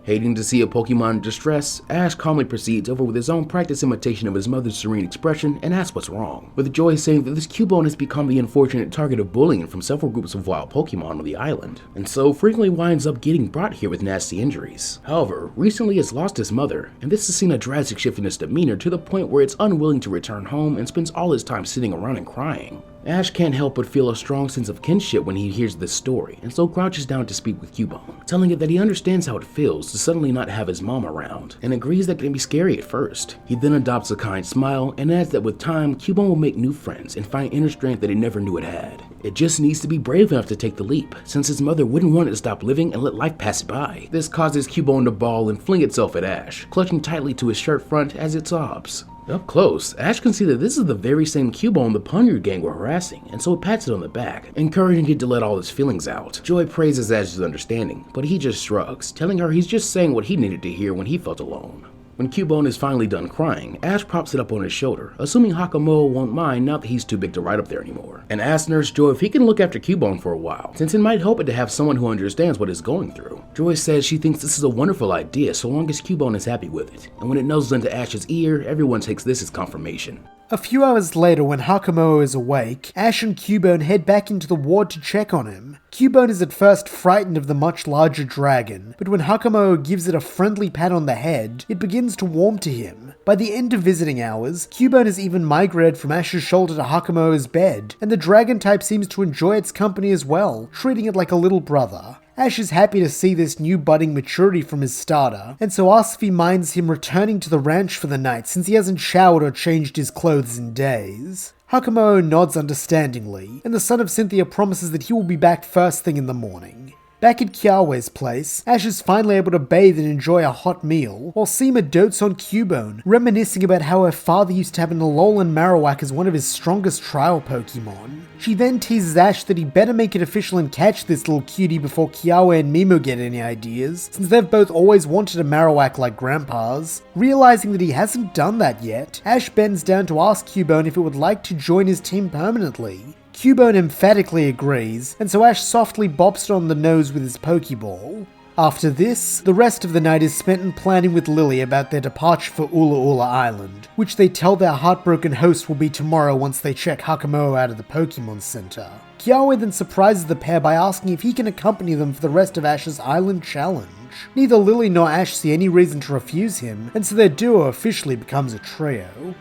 B: Hating to see a Pokemon in distress, Ash calmly proceeds over with his own practice imitation of his mother's serene expression and asks what's wrong, with Joy saying that this Cubone has become the unfortunate target of bullying from several groups of wild Pokemon on the island, and so frequently winds up getting brought here with nasty injuries. However, recently has lost his mother, and this has seen a drastic shift in his demeanor to the point where it's unwilling to return home and spends all his time sitting around and crying. Ash can't help but feel a strong sense of kinship when he hears this story, and so crouches down to speak with Cubone, telling it that he understands how it feels to suddenly not have his mom around, and agrees that it can be scary at first. He then adopts a kind smile and adds that with time, Cubone will make new friends and find inner strength that he never knew it had. It just needs to be brave enough to take the leap, since his mother wouldn't want it to stop living and let life pass it by. This causes Cubone to bawl and fling itself at Ash, clutching tightly to his shirt front as it sobs. Up close, Ash can see that this is the very same Cubone the Pawniard gang were harassing, and so it pats it on the back, encouraging it to let all his feelings out. Joy praises Ash's understanding, but he just shrugs, telling her he's just saying what he needed to hear when he felt alone. When Cubone is finally done crying, Ash props it up on his shoulder, assuming Kommo-o won't mind now that he's too big to ride up there anymore, and asks Nurse Joy if he can look after Cubone for a while, since it might help it to have someone who understands what he's going through. Joy says she thinks this is a wonderful idea so long as Cubone is happy with it, and when it nuzzles into Ash's ear, everyone takes this as confirmation.
A: A few hours later, when Kommo-o is awake, Ash and Cubone head back into the ward to check on him. Cubone is at first frightened of the much larger dragon, but when Kommo-o gives it a friendly pat on the head, it begins to warm to him. By the end of visiting hours, Cubone has even migrated from Ash's shoulder to Kommo-o's bed, and the dragon type seems to enjoy its company as well, treating it like a little brother. Ash is happy to see this new budding maturity from his starter, and so asks if he minds him returning to the ranch for the night since he hasn't showered or changed his clothes in days. Kommo-o nods understandingly, and the son of Cynthia promises that he will be back first thing in the morning. Back at Kiawe's place, Ash is finally able to bathe and enjoy a hot meal, while Seema dotes on Cubone, reminiscing about how her father used to have an Alolan Marowak as one of his strongest trial Pokemon. She then teases Ash that he better make it official and catch this little cutie before Kiawe and Mimo get any ideas, since they've both always wanted a Marowak like Grandpa's. Realizing that he hasn't done that yet, Ash bends down to ask Cubone if it would like to join his team permanently. Cubone emphatically agrees, and so Ash softly bops it on the nose with his Pokeball. After this, the rest of the night is spent in planning with Lillie about their departure for Ula Ula Island, which they tell their heartbroken host will be tomorrow once they check Kommo-o out of the Pokemon Center. Kiawe then surprises the pair by asking if he can accompany them for the rest of Ash's island challenge. Neither Lillie nor Ash see any reason to refuse him, and so their duo officially becomes a trio.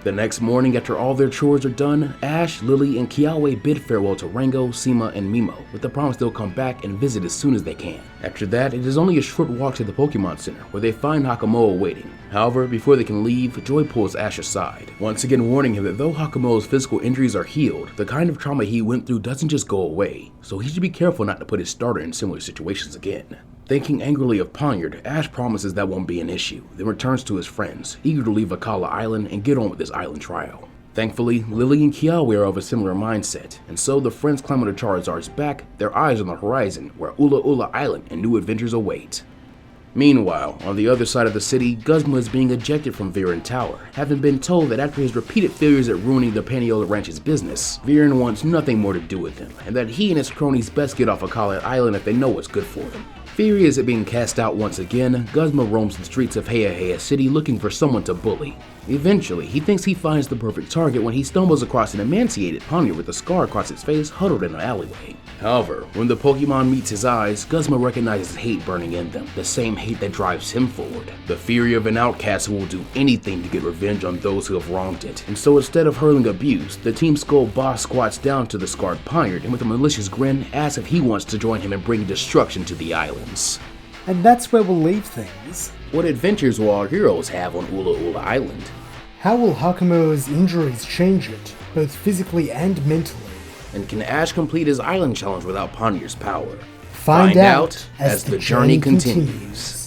B: The next morning, after all their chores are done, Ash, Lillie, and Kiawe bid farewell to Rango, Seema, and Mimo, with the promise they'll come back and visit as soon as they can. After that, it is only a short walk to the Pokemon Center, where they find Kommo-o waiting. However, before they can leave, Joy pulls Ash aside, once again warning him that though Kommo-o's physical injuries are healed, the kind of trauma he went through doesn't just go away, so he should be careful not to put his starter in similar situations again. Thinking angrily of Pawniard, Ash promises that won't be an issue, then returns to his friends, eager to leave Akala Island and get on with his island trial. Thankfully, Lillie and Kiawe are of a similar mindset, and so the friends climb onto Charizard's back, their eyes on the horizon, where Ula Ula Island and new adventures await. Meanwhile, on the other side of the city, Guzma is being ejected from Viren Tower, having been told that after his repeated failures at ruining the Paniola Ranch's business, Viren wants nothing more to do with him, and that he and his cronies best get off Akala Island if they know what's good for them. Furious at being cast out once again, Guzma roams the streets of Heya Heya City looking for someone to bully. Eventually, he thinks he finds the perfect target when he stumbles across an emaciated Pawniard with a scar across its face huddled in an alleyway. However, when the Pokemon meets his eyes, Guzma recognizes hate burning in them, the same hate that drives him forward. The fury of an outcast who will do anything to get revenge on those who have wronged it. And so instead of hurling abuse, the Team Skull boss squats down to the scarred Pawniard and with a malicious grin asks if he wants to join him in bringing destruction to the islands.
A: And that's where we'll leave things.
B: What adventures will our heroes have on Ula Ula Island?
A: How will Hakumo's injuries change it, both physically and mentally?
B: And can Ash complete his island challenge without Pawniard's power?
A: Find out as the journey continues.